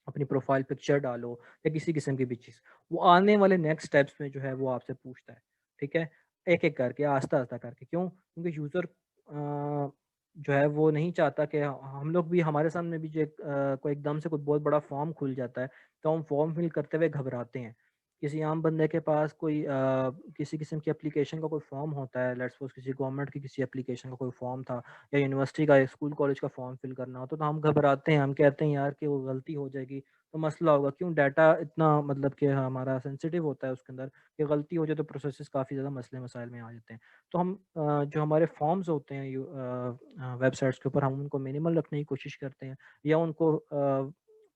अपनी प्रोफाइल पिक्चर डालो या किसी किस्म की भी चीज़। वो आने वाले नेक्स्ट स्टेप्स में जो है वो आपसे पूछता है। ठीक है, एक एक करके आस्ता आस्ता करके। क्यों? क्योंकि यूज़र जो है वो नहीं चाहता कि हम लोग भी, हमारे सामने भी जो कोई एकदम से कोई बहुत बड़ा फॉर्म खुल जाता है तो हम फॉर्म फिल करते हुए घबराते हैं। किसी आम बंदे के पास कोई किसी किस्म की एप्लीकेशन का कोई फॉर्म होता है, लेट्स सपोज किसी गवर्नमेंट की किसी एप्लीकेशन का कोई फॉर्म था या यूनिवर्सिटी का स्कूल कॉलेज का फॉर्म फिल करना होता तो हम घबराते हैं, हम कहते हैं यार कि वो गलती हो जाएगी तो मसला होगा। क्यों? डाटा इतना मतलब कि हमारा सेंसिटिव होता है उसके अंदर कि गलती हो जाए तो प्रोसेसेस काफ़ी ज़्यादा मसले मसाइल में आ जाते हैं। तो हम जो हमारे फॉर्म्स होते हैं वेबसाइट्स के ऊपर, हम उनको मिनिमल रखने की कोशिश करते हैं या उनको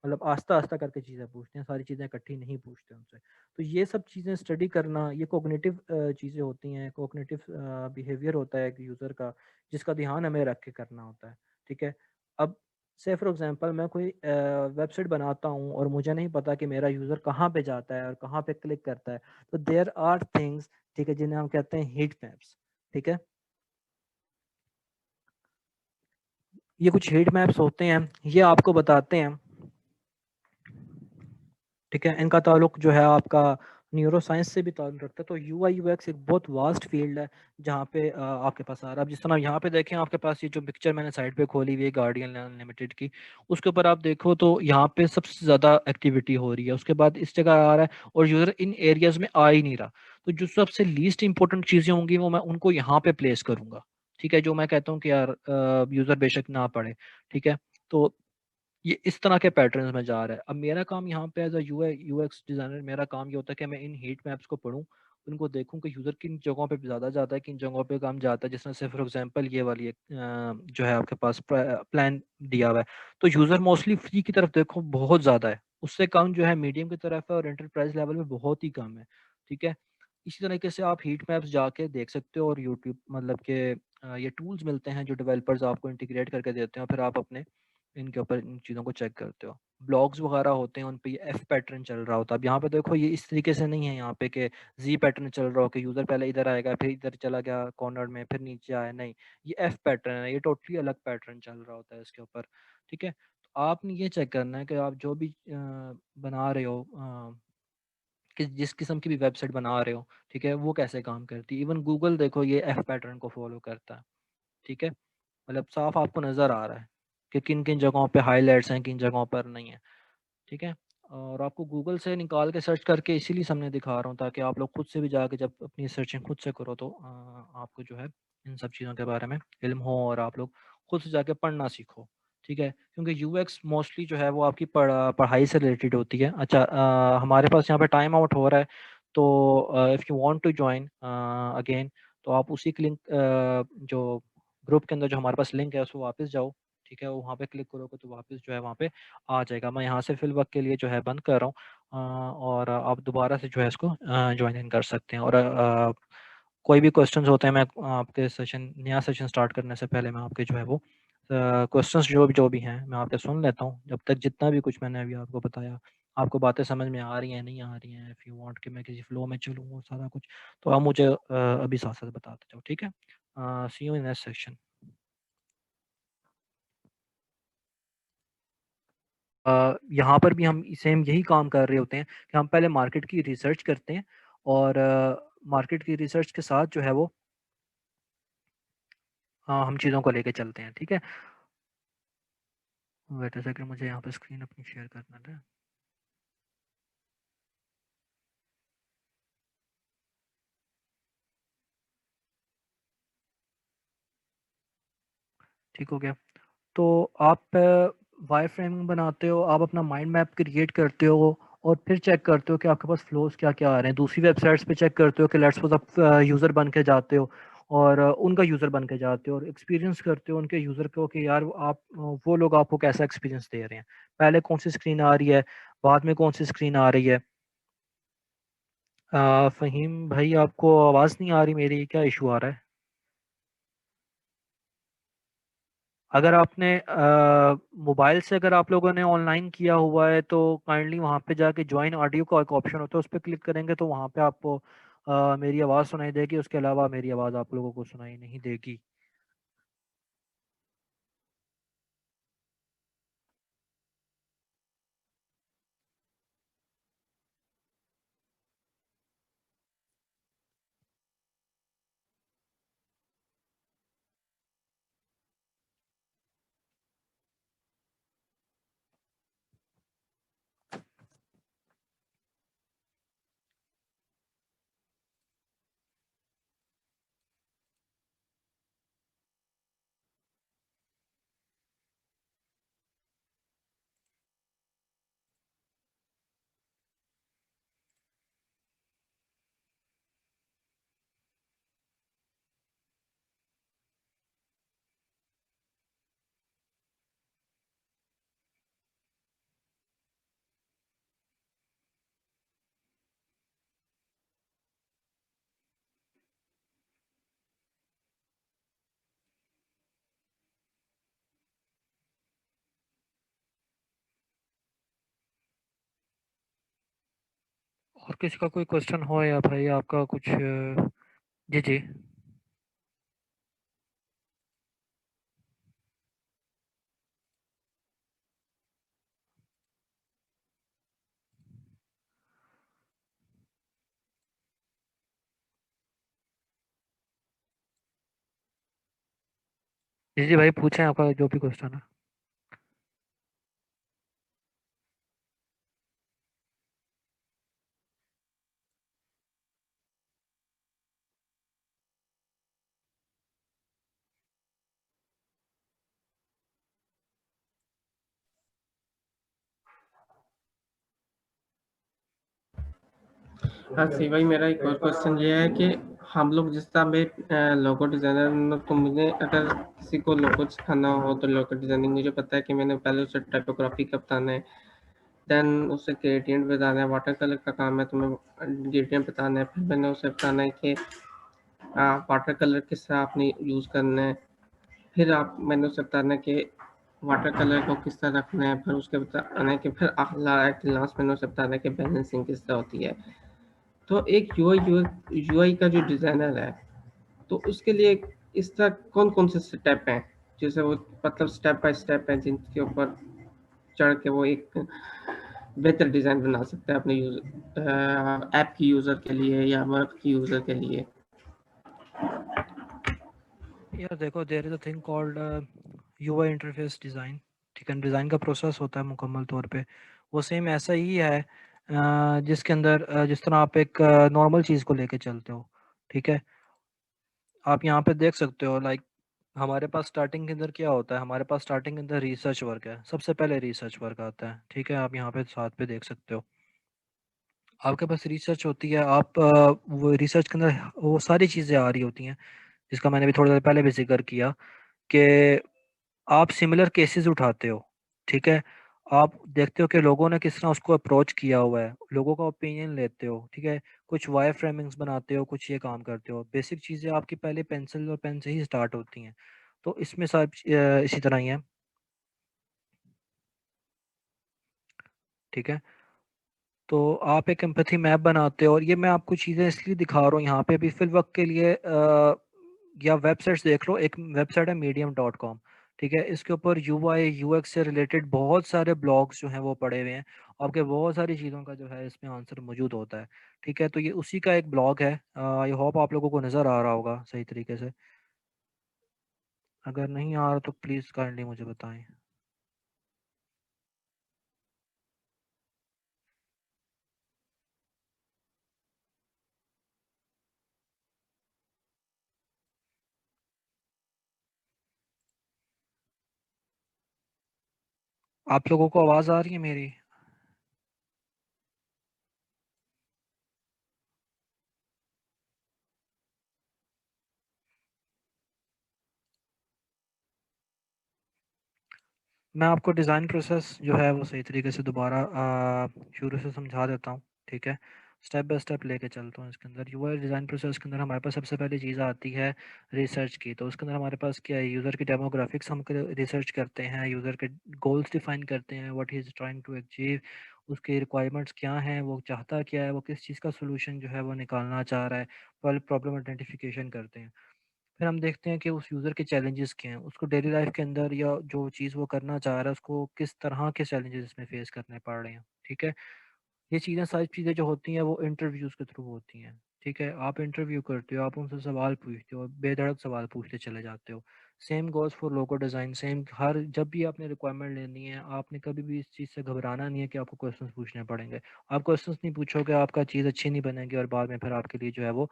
मतलब आस्ता आस्ता करके चीज़ें पूछते हैं, सारी चीज़ें इकट्ठी नहीं पूछते उनसे। तो ये सब चीज़ें स्टडी करना, ये कोग्निटिव चीज़ें होती हैं, कोग्निटिव बिहेवियर होता है एक यूज़र का जिसका ध्यान हमें रख के करना होता है। ठीक है, अब से फॉर एग्जांपल मैं कोई वेबसाइट बनाता हूँ और मुझे नहीं पता कि मेरा यूज़र कहाँ पे जाता है और कहाँ पे क्लिक करता है, तो देयर आर थिंग्स, ठीक है, जिन्हें हम कहते हैं हीट मैप्स। ठीक है, ये कुछ हीट मैप्स होते हैं, ये आपको बताते हैं। ठीक है, इनका ताल्लुक जो है आपका न्यूरो साइंस से भी ताल्लुक रखता है। तो यूआई यूएक्स एक बहुत वास्ट फील्ड है जहाँ पे आपके पास आ रहा है। अब जिस तरह यहाँ पे देखें आपके पास ये जो पिक्चर मैंने साइड पे खोली हुई है गार्डियन अनलिमिटेड की, उसके ऊपर आप देखो तो यहाँ पे सबसे ज़्यादा एक्टिविटी हो रही है, उसके बाद इस जगह आ रहा है और यूज़र इन एरियाज में आ ही नहीं रहा। तो जो सबसे लीस्ट इंपॉर्टेंट चीज़ें होंगी वो मैं उनको यहाँ पे प्लेस करूँगा। ठीक है, जो मैं कहता हूँ कि यार यूज़र बेशक ना पढ़े। ठीक है, तो ये इस तरह के पैटर्न्स में जा रहा है। अब मेरा काम यहाँ पे as a UI UX designer, मेरा काम ये होता है कि मैं इन हीट मैप्स को पढूँ, उनको देखूँ कि यूज़र किन जगहों पे ज़्यादा जाता है, किन जगहों पे कम जाता है। जिस तरह से फॉर एग्जांपल ये वाली एक जो है आपके पास प्लान दिया हुआ है, तो यूज़र मोस्टली फ्री की तरफ देखो बहुत ज़्यादा है, उससे कम जो है मीडियम की तरफ है और एंटरप्राइज़ लेवल में बहुत ही कम है। ठीक है? इसी तरीके से आप हीट मैप्स जाके देख सकते हो और यूट्यूब मतलब के ये टूल्स मिलते हैं जो डेवलपर्स आपको इंटीग्रेट करके देते हैं और फिर आप अपने इनके ऊपर इन चीज़ों को चेक करते हो। ब्लॉग्स वगैरह होते हैं उन पे ये एफ पैटर्न चल रहा होता है। अब यहाँ पे देखो ये इस तरीके से नहीं है यहाँ पे कि जी पैटर्न चल रहा हो कि यूज़र पहले इधर आएगा फिर इधर चला गया कॉर्नर में फिर नीचे आया, नहीं। ये एफ पैटर्न है, ये टोटली अलग पैटर्न चल रहा होता है इसके ऊपर। ठीक है? तो आपने ये चेक करना है कि आप जो भी बना रहे हो कि जिस किस्म की भी वेबसाइट बना रहे हो, ठीक है? वो कैसे काम करती है। इवन गूगल देखो ये एफ पैटर्न को फ़ॉलो करता है। ठीक है? मतलब साफ आपको नज़र आ रहा है कि किन-किन जगहों पे हाइलाइट्स हैं, किन जगहों पर नहीं है। ठीक है? और आपको गूगल से निकाल के सर्च करके इसीलिए सामने दिखा रहा हूँ ताकि आप लोग खुद से भी जाके जब अपनी सर्चिंग खुद से करो तो आपको जो है इन सब चीज़ों के बारे में इल्म हो और आप लोग खुद से जाके पढ़ना सीखो। ठीक है, क्योंकि यूएक्स मोस्टली जो है वो आपकी पढ़ाई से रिलेटेड होती है। अच्छा, हमारे पास यहाँ पे टाइम आउट हो रहा है, तो if you want to join again, तो आप उसी लिंक जो ग्रुप के अंदर जो हमारे पास लिंक है उसको वापस जाओ। ठीक है, वो वहाँ पे क्लिक करोगे तो वापस जो है वहाँ पे आ जाएगा। मैं यहाँ से फिल वक्त के लिए जो है बंद कर रहा हूँ, और आप दोबारा से जो है इसको ज्वाइन इन कर सकते हैं। और कोई भी क्वेश्चंस होते हैं, मैं आपके नया सेशन स्टार्ट करने से पहले मैं आपके जो है वो क्वेश्चंस जो भी हैं मैं आपके सुन लेता हूँ। जब तक जितना भी कुछ मैंने अभी आपको बताया, आपको बातें समझ में आ रही हैं नहीं आ रही हैं, इफ़ यू वांट कि मैं किसी फ्लो में चलूँ वो सारा कुछ, तो आप मुझे अभी साथ साथ बताते जाओ। ठीक है, सी यू इन नेक्स्ट सेक्शन। यहाँ पर भी हम सेम यही काम कर रहे होते हैं कि हम पहले मार्केट की रिसर्च करते हैं, और मार्केट की रिसर्च के साथ जो है वो हम चीज़ों को लेके चलते हैं। ठीक है, वेट अ सेकंड, मुझे यहाँ पे स्क्रीन अपनी शेयर करना था। ठीक हो गया। तो आप वायर फ्रेमिंग बनाते हो, आप अपना माइंड मैप क्रिएट करते हो, और फिर चेक करते हो कि आपके पास फ्लोज क्या क्या आ रहे हैं। दूसरी वेबसाइट्स पे चेक करते हो कि लेट्स सपोज आप यूज़र बन के जाते हो, और उनका यूज़र बन के जाते हो और एक्सपीरियंस करते हो उनके यूज़र को कि यार आप वो लोग आपको कैसा एक्सपीरियंस दे रहे हैं। पहले कौन सी स्क्रीन आ रही है, बाद में कौन सी स्क्रीन आ रही है। फ़हीम भाई, आपको आवाज़ नहीं आ रही मेरी, क्या इशू आ रहा है? अगर आपने मोबाइल से अगर आप लोगों ने ऑनलाइन किया हुआ है तो काइंडली वहाँ पे जाके ज्वाइन ऑडियो का एक ऑप्शन होता है, उस पर क्लिक करेंगे तो वहाँ पे आपको मेरी आवाज़ सुनाई देगी। उसके अलावा मेरी आवाज़ आप लोगों को सुनाई नहीं देगी। और किसी का कोई क्वेश्चन हो, या भाई आपका कुछ जी जी जी जी भाई, पूछें आपका जो भी क्वेश्चन है। हाँ सी भाई, मेरा एक और क्वेश्चन ये है कि हम लोग जिस तरह मैं लोगो डिज़ाइनर, तो मुझे अगर किसी को लोगो सिखाना हो तो लोगो डिज़ाइनिंग मुझे पता है कि मैंने पहले उसे टाइपोग्राफी का बताना है, देन उसे ग्रेडियंट बताना है, वाटर कलर का काम है तो मैं ग्रेडियंट बताना है, फिर मैंने उसे बताना है कि वाटर कलर किस तरह आपने यूज़ करना है, फिर मैंने उसे बताना है कि वाटर कलर को किस तरह रखना है, फिर उसके बताना है कि फिर लास्ट मैंने उसे बताना है कि बैलेंसिंग किस तरह होती है। तो एक यूआई का जो डिज़ाइनर है, तो उसके लिए इस तरह कौन-कौन से स्टेप हैं, जैसे वो मतलब स्टेप बाय स्टेप हैं जिनके ऊपर चढ़ के वो एक बेहतर डिज़ाइन बना सकता है अपने ऐप की यूज़र के लिए या वेब की यूज़र के लिए? यार देखो, there is a thing called UI interface design. ठीक है, डिज़ाइन का प्रोसेस होता है मुकम्मल तौर पे, वो सेम ऐसा ही है जिसके अंदर जिस तरह आप एक नॉर्मल चीज़ को लेके चलते हो। ठीक है, आप यहाँ पे देख सकते हो, लाइक हमारे पास स्टार्टिंग के अंदर क्या होता है, हमारे पास स्टार्टिंग के अंदर रिसर्च वर्क है, सबसे पहले रिसर्च वर्क आता है। ठीक है, आप यहाँ पे साथ पे देख सकते हो, आपके पास रिसर्च होती है। आप वो रिसर्च के अंदर वो सारी चीज़ें आ रही होती हैं, जिसका मैंने भी थोड़ी देर पहले भी जिक्र किया कि आप सिमिलर केसेस उठाते हो। ठीक है, आप देखते हो कि लोगों ने किस तरह उसको अप्रोच किया हुआ है, लोगों का ओपिनियन लेते हो। ठीक है, कुछ वायर फ्रेमिंग्स बनाते हो, कुछ ये काम करते हो। बेसिक चीज़ें आपकी पहले पेंसिल और पेन से ही स्टार्ट होती हैं। तो इसमें सब इसी तरह ही है। ठीक है, तो आप एक एम्पैथी मैप बनाते हो, और ये मैं आपको चीज़ें इसलिए दिखा रहा हूँ यहाँ पे अभी फिल वक्त के लिए। या वेबसाइट्स देख लो, एक वेबसाइट है medium.com। ठीक है, इसके ऊपर UI UX से रिलेटेड बहुत सारे ब्लॉग्स जो हैं वो पड़े हुए हैं, आपके बहुत सारी चीज़ों का जो है इसमें आंसर मौजूद होता है। ठीक है, तो ये उसी का एक ब्लॉग है। आई होप आप लोगों को नज़र आ रहा होगा सही तरीके से। अगर नहीं आ रहा तो प्लीज़ काइंडली मुझे बताएं। आप लोगों को आवाज़ आ रही है मेरी? मैं आपको डिज़ाइन प्रोसेस जो है वो सही तरीके से दोबारा शुरू से समझा देता हूँ। ठीक है, स्टेप बाय स्टेप लेके चलता हूँ। इसके अंदर यूआई डिज़ाइन प्रोसेस के अंदर हमारे पास सबसे पहली चीज़ आती है रिसर्च की। तो उसके अंदर हमारे पास क्या है, यूज़र की डेमोग्राफिक्स हम रिसर्च करते हैं, यूज़र के गोल्स डिफाइन करते हैं, what he is trying to achieve, उसके रिक्वायरमेंट्स क्या हैं, वो चाहता क्या है, वो किस चीज़ का सोल्यूशन जो है वो निकालना चाह रहा है। पहले प्रॉब्लम आइडेंटिफिकेशन करते हैं, फिर हम देखते हैं कि उस यूज़र के चैलेंजेस क्या हैं, उसको डेली लाइफ के अंदर या जो चीज़ वो करना चाह रहा है उसको किस तरह के चैलेंजेस इसमें फेस करने पड़ रहे हैं। ठीक है, ये चीज़ें सारी चीज़ें जो होती हैं वो इंटरव्यूज़ के थ्रू होती हैं। ठीक है, आप इंटरव्यू करते हो, आप उनसे सवाल पूछते हो, बेधड़क सवाल पूछते चले जाते हो। Same goes for logo design, same हर जब भी आपने रिक्वायरमेंट लेनी है, आपने कभी भी इस चीज़ से घबराना नहीं है कि आपको क्वेश्चंस पूछने पड़ेंगे। आप क्वेश्चंस नहीं पूछोगे, आपका चीज़ अच्छी नहीं बनेगी, और बाद में फिर आपके लिए जो है वो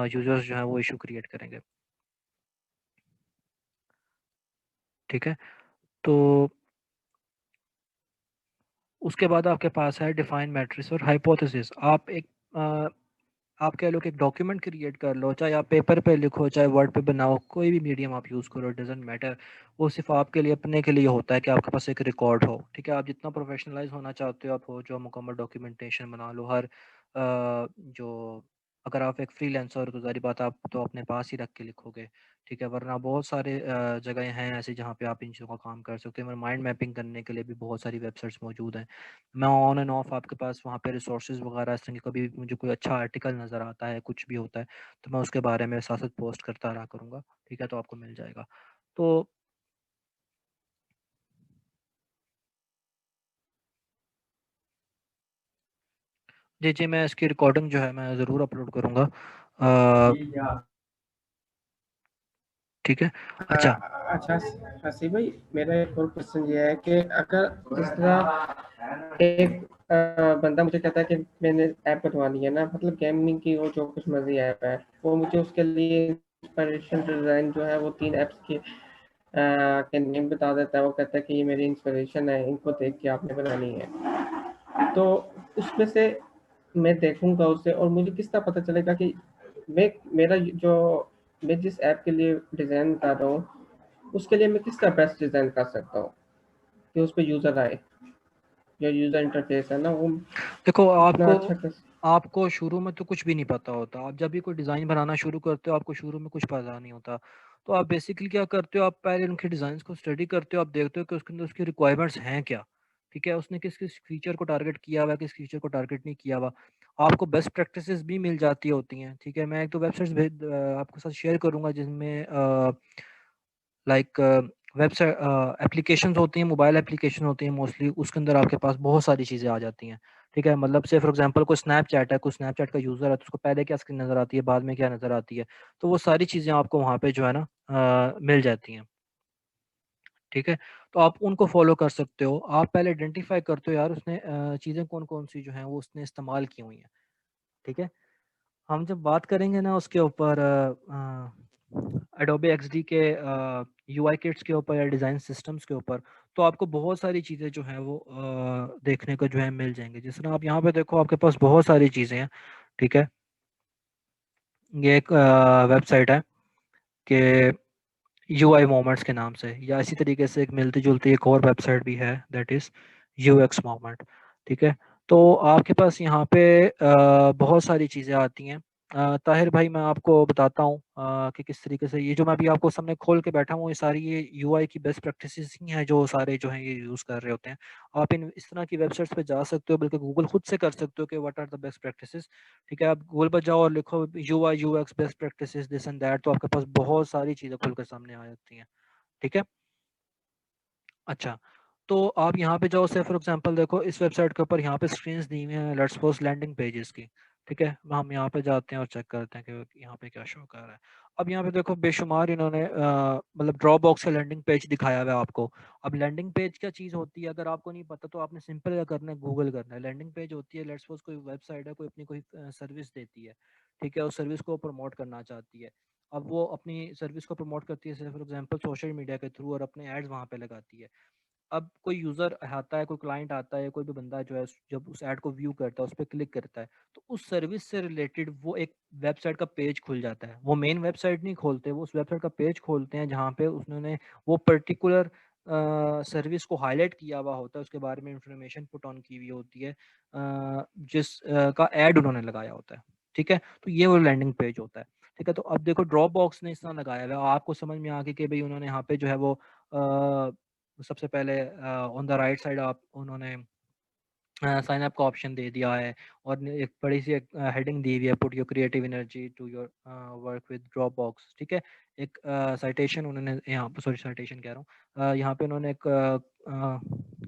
यूज़र्स जो है वो इशू क्रिएट करेंगे। ठीक है, तो उसके बाद आपके पास है डिफाइन मैट्रिक्स और हाइपोथेसिस। आप एक आप कह लो कि एक डॉक्यूमेंट क्रिएट कर लो, चाहे आप पेपर पे लिखो, चाहे वर्ड पे बनाओ, कोई भी मीडियम आप यूज़ करो, डजेंट मैटर। वो सिर्फ आपके लिए, अपने के लिए होता है कि आपके पास एक रिकॉर्ड हो। ठीक है, आप जितना प्रोफेशनलाइज होना चाहते हो आप हो, जो मुकम्मल डॉक्यूमेंटेशन बना लो। हर जो अगर आप एक फ्रीलांसर हो तो ज़ाहिर बात आप तो अपने पास ही रख के लिखोगे। ठीक है, वरना बहुत सारे जगह हैं ऐसी जहाँ पे आप इन चीज़ों का काम कर सकते हो। माइंड मैपिंग करने के लिए भी बहुत सारी वेबसाइट्स मौजूद हैं। मैं ऑन एंड ऑफ आपके पास वहाँ पे रिसोर्सेज वगैरह इस तरह की, कभी भी मुझे कोई अच्छा आर्टिकल नज़र आता है, कुछ भी होता है, तो मैं उसके बारे में साथ साथ पोस्ट करता रहा करूँगा। ठीक है, तो आपको मिल जाएगा। तो जी जी, मैं इसकी रिकॉर्डिंग जो है मैं ज़रूर अपलोड करूँगा। ठीक है, अच्छा। अच्छा हसीब भाई, मेरा एक और क्वेश्चन ये है कि अगर जिस तरह एक बंदा मुझे कहता है कि मैंने ऐप बनवानी है ना, मतलब गेमिंग की, वो जो कुछ मर्जी ऐप है, वो मुझे उसके लिए इंस्पिरेशन डिज़ाइन जो है वो 3 ऐप्स के नेम बता देता है। वो कहता है कि ये मेरी इंस्पिरेशन है, इनको देख के आपने बनानी है। तो उसमें से मैं देखूंगा उसे, और मुझे किस तरह पता चलेगा कि मैं मेरा जो मैं जिस ऐप के लिए डिज़ाइन कर रहा हूँ उसके लिए मैं किस तरह बेस्ट डिज़ाइन कर सकता हूँ कि उस पे यूज़र आए, जो यूज़र इंटरफेस है ना वो देखो, इतना आपको अच्छा कर। आपको शुरू में तो कुछ भी नहीं पता होता। आप जब भी कोई डिज़ाइन बनाना शुरू करते हो, आपको शुरू में कुछ पता नहीं होता। तो आप बेसिकली क्या करते हो, आप पहले उनके डिज़ाइंस को स्टडी करते हो, आप देखते हो कि उसके अंदर उसकी रिक्वायरमेंट्स हैं क्या। ठीक है, उसने किस किस फीचर को टारगेट किया हुआ है, किस फीचर को टारगेट नहीं किया हुआ। आपको बेस्ट प्रैक्टिसेस भी मिल जाती होती हैं। ठीक है, मैं एक दो वेबसाइट्स आपके साथ शेयर करूंगा, जिसमें लाइक वेबसाइट एप्लीकेशंस होती हैं, मोबाइल एप्लीकेशन होती हैं मोस्टली, उसके अंदर आपके पास बहुत सारी चीज़ें आ जाती हैं। ठीक है, मतलब से फॉर एग्जांपल कोई स्नैपचैट है, कोई स्नैपचैट का यूज़र है, तो उसको पहले क्या स्क्रीन नज़र आती है, बाद में क्या नज़र आती है। तो वो सारी चीज़ें आपको वहाँ पे जो है ना मिल जाती हैं। ठीक है, तो आप उनको फॉलो कर सकते हो। आप पहले आइडेंटिफाई करते हो यार उसने चीज़ें कौन कौन सी जो हैं वो उसने इस्तेमाल की हुई हैं। ठीक है, हम जब बात करेंगे ना उसके ऊपर एडोबे XD के UI किट्स के ऊपर या डिज़ाइन सिस्टम्स के ऊपर, तो आपको बहुत सारी चीज़ें जो हैं वो देखने को जो है मिल जाएंगी। जिस तरह आप यहाँ पे देखो, आपके पास बहुत सारी चीज़ें हैं, ठीक है। ये एक वेबसाइट है कि UI मोमेंट्स के नाम से, या इसी तरीके से एक मिलती जुलती एक और वेबसाइट भी है, दैट इज़ UX मोमेंट, ठीक है। तो आपके पास यहाँ पे बहुत सारी चीज़ें आती हैं। ताहिर भाई, मैं आपको बताता हूँ कि किस तरीके से ये जो मैं अभी आपको सामने खोल के बैठा हूँ, ये सारी ये UI की बेस्ट प्रैक्टिसेस ही हैं जो सारे जो हैं ये यूज़ कर रहे होते हैं। आप इन इस तरह की वेबसाइट्स पे जा सकते हो, बल्कि गूगल खुद से कर सकते हो कि what are the best practices, ठीक है। आप गूगल पर जाओ और लिखो UI UX best practices this and that, तो आपके पास बहुत सारी चीज़ें खुलकर सामने आ जाती हैं, ठीक है। अच्छा, तो आप यहाँ पे जाओ, से फॉर एग्जांपल देखो इस वेबसाइट के ऊपर यहाँ पे स्क्रीन्स दी हुई हैं लेट्स सपोज लैंडिंग पेजेस की, ठीक है। हम यहाँ पे जाते हैं और चेक करते हैं कि यहाँ पे क्या शो कर रहा है। अब यहाँ पे देखो बेशुमार इन्होंने मतलब ड्रॉप बॉक्स का लैंडिंग पेज दिखाया हुआ है आपको। अब लैंडिंग पेज क्या चीज़ होती है, अगर आपको नहीं पता तो आपने सिंपल क्या करना है, गूगल करना है। लैंडिंग पेज होती है, लेट्स सपोज कोई वेबसाइट है, कोई अपनी कोई सर्विस देती है, ठीक है, उस सर्विस को प्रमोट करना चाहती है। अब वो अपनी सर्विस को प्रमोट करती है फॉर एग्जांपल सोशल मीडिया के थ्रू, और अपने एड्स वहाँ पे लगाती है। अब कोई यूज़र आता है, कोई क्लाइंट आता है, कोई भी बंदा जो है जब उस ऐड को व्यू करता है, उस पर क्लिक करता है, तो उस सर्विस से रिलेटेड वो एक वेबसाइट का पेज खुल जाता है। वो मेन वेबसाइट नहीं खोलते, वो उस वेबसाइट का पेज खोलते हैं जहाँ पे उन्होंने वो पर्टिकुलर सर्विस को हाईलाइट किया हुआ होता है, उसके बारे में इंफॉर्मेशन पुट ऑन की हुई होती है, का ऐड उन्होंने लगाया होता है, ठीक है। तो ये वो लैंडिंग पेज होता है, ठीक है। तो अब देखो ड्रॉप बॉक्स ने इस तरह लगाया हुआ है, आपको समझ में आ गया कि भाई उन्होंने यहाँ पे जो है वो सबसे पहले ऑन द राइट साइड आप उन्होंने साइन अप का ऑप्शन दे दिया है, और एक बड़ी सी हेडिंग दी हुई है, put your creative energy to your work with Dropbox, ठीक है। एक साइटेशन उन्होंने यहाँ पर, सॉरी साइटेशन कह रहा हूँ, यहाँ पे उन्होंने एक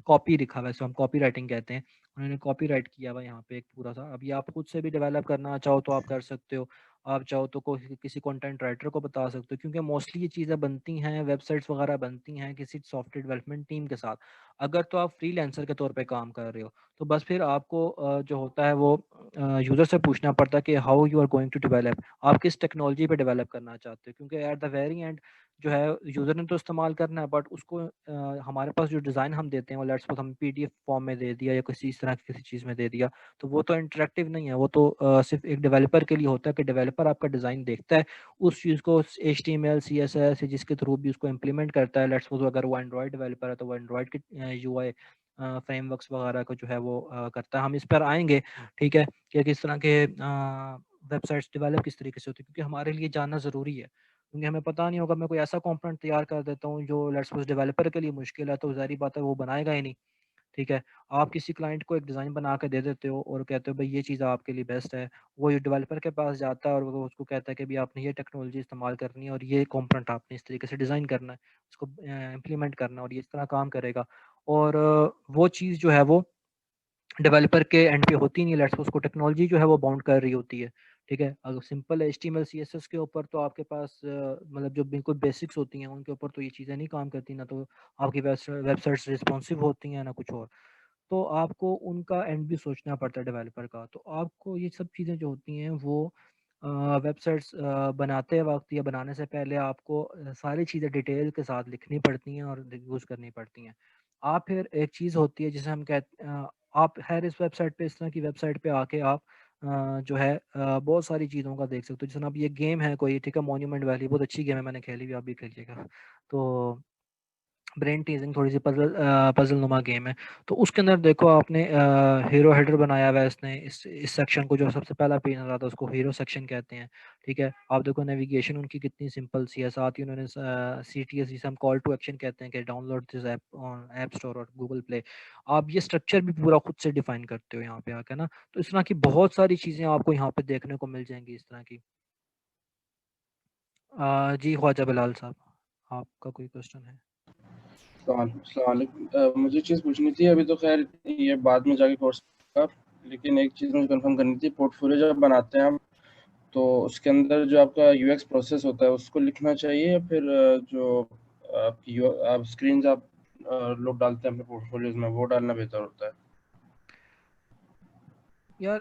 कॉपी लिखा हुआ है, इसको हम कॉपी राइटिंग कहते हैं। उन्होंने कॉपी राइट किया हुआ है यहाँ पे एक पूरा सा। अभी आप खुद से भी डेवलप करना चाहो तो आप कर सकते हो, आप चाहो तो किसी कंटेंट राइटर को बता सकते हो, क्योंकि मोस्टली ये चीज़ें बनती हैं, वेबसाइट्स वगैरह बनती हैं किसी सॉफ्टवेयर डेवलपमेंट टीम के साथ। अगर तो आप फ्रीलांसर के तौर पे काम कर रहे हो, तो बस फिर आपको जो होता है वो यूज़र से पूछना पड़ता है कि how you are going to develop, आप किस टेक्नोलॉजी पे डेवलप करना चाहते हो, क्योंकि एट द वेरी एंड जो है यूज़र ने तो इस्तेमाल करना है, बट उसको हमारे पास जो डिज़ाइन हम देते हैं वो लेट्स सपोज हम PDF फॉर्म में दे दिया या किसी इस तरह की किसी चीज़ में दे दिया, तो वो तो इंटरेक्टिव नहीं है, वो तो सिर्फ एक डेवलपर के लिए होता है कि डेवलपर आपका डिज़ाइन देखता है, उस चीज़ को HTML CSS जिसके थ्रू भी उसको इम्प्लीमेंट करता है। लेट्स सपोज अगर वो एंड्रॉयड डेवलपर है तो वो एंड्रॉयड के UI फ्रेमवर्क्स वगैरह को जो है वो करता है। हम इस पर आएंगे, ठीक है, कि किस तरह के वेबसाइट्स डेवलप किस तरीके से होती है, क्योंकि हमारे लिए जानना ज़रूरी है, क्योंकि हमें पता नहीं होगा। मैं कोई ऐसा कंपोनेंट तैयार कर देता हूँ जो लेट्स सपोज डेवलपर के लिए मुश्किल है, तो ज़ाहिर बात है वो बनाएगा ही नहीं, ठीक है। आप किसी क्लाइंट को एक डिज़ाइन बना के दे देते हो और कहते हो भाई ये चीज़ आपके लिए बेस्ट है, वो ये डेवलपर के पास जाता है और वो उसको कहता है कि भाई आपने ये टेक्नोलॉजी इस्तेमाल करनी है और ये कंपोनेंट आपने इस तरीके से डिज़ाइन करना है, उसको इम्प्लीमेंट करना है और ये इस तरह काम करेगा। और वो चीज़ जो है वो डेवलपर के एंड पे होती नहीं, लेट्स उसको टेक्नोलॉजी जो है वो बाउंड कर रही होती है, ठीक है। अगर सिंपल HTML CSS के ऊपर तो आपके पास मतलब जो बिल्कुल बेसिक्स होती हैं उनके ऊपर तो ये चीज़ें नहीं काम करती, ना तो आपकी वेबसाइट्स रिस्पॉन्सिव होती हैं ना कुछ और। तो आपको उनका एंड भी सोचना पड़ता है डेवलपर का। तो आपको ये सब चीज़ें जो होती हैं वो वेबसाइट्स बनाते वक्त या बनाने से पहले आपको सारी चीज़ें डिटेल के साथ लिखनी पड़ती हैं और यूज़ करनी पड़ती हैं। आप फिर एक चीज़ होती है जिसे हम कहते आप हर इस वेबसाइट पे, इस तरह की वेबसाइट पे आके आप जो है बहुत सारी चीज़ों का देख सकते हो। जैसे अब ये गेम है कोई, ठीक है, मॉन्यूमेंट वैली, बहुत अच्छी गेम है, मैंने खेली भी, आप भी खेलिएगा। तो ब्रेन टीजिंग थोड़ी सी पजल नुमा गेम है। तो उसके अंदर देखो आपने हीरो हेडर बनाया हुआ है इसने, इस सेक्शन को जो सबसे पहला पेज नजर आता है उसको हीरो सेक्शन कहते हैं, ठीक है। आप देखो नेविगेशन उनकी कितनी सिंपल सी है, साथ ही उन्होंने CTS जिसे हम कॉल टू एक्शन कहते हैं कि download this app on app store और गूगल प्ले, आप ये स्ट्रक्चर भी पूरा खुद से डिफाइन करते हो यहाँ पे आके ना। तो इस तरह की बहुत सारी चीज़ें आपको यहाँ पे देखने को मिल जाएंगी इस तरह की। जी ख्वाजा बिलाल साहब, आपका कोई क्वेश्चन है? मुझे चीज़ पूछनी थी, अभी तो खैर ये बाद में जाके कोर्स का, लेकिन एक चीज़ मुझे कंफर्म करनी थी। पोर्टफोलियो जब बनाते हैं हम, तो उसके अंदर जो आपका UX प्रोसेस होता है उसको लिखना चाहिए, या फिर जो आपकी आप स्क्रीन आप लोग डालते हैं अपने पोर्टफोलियोज में वो डालना बेहतर होता है? यार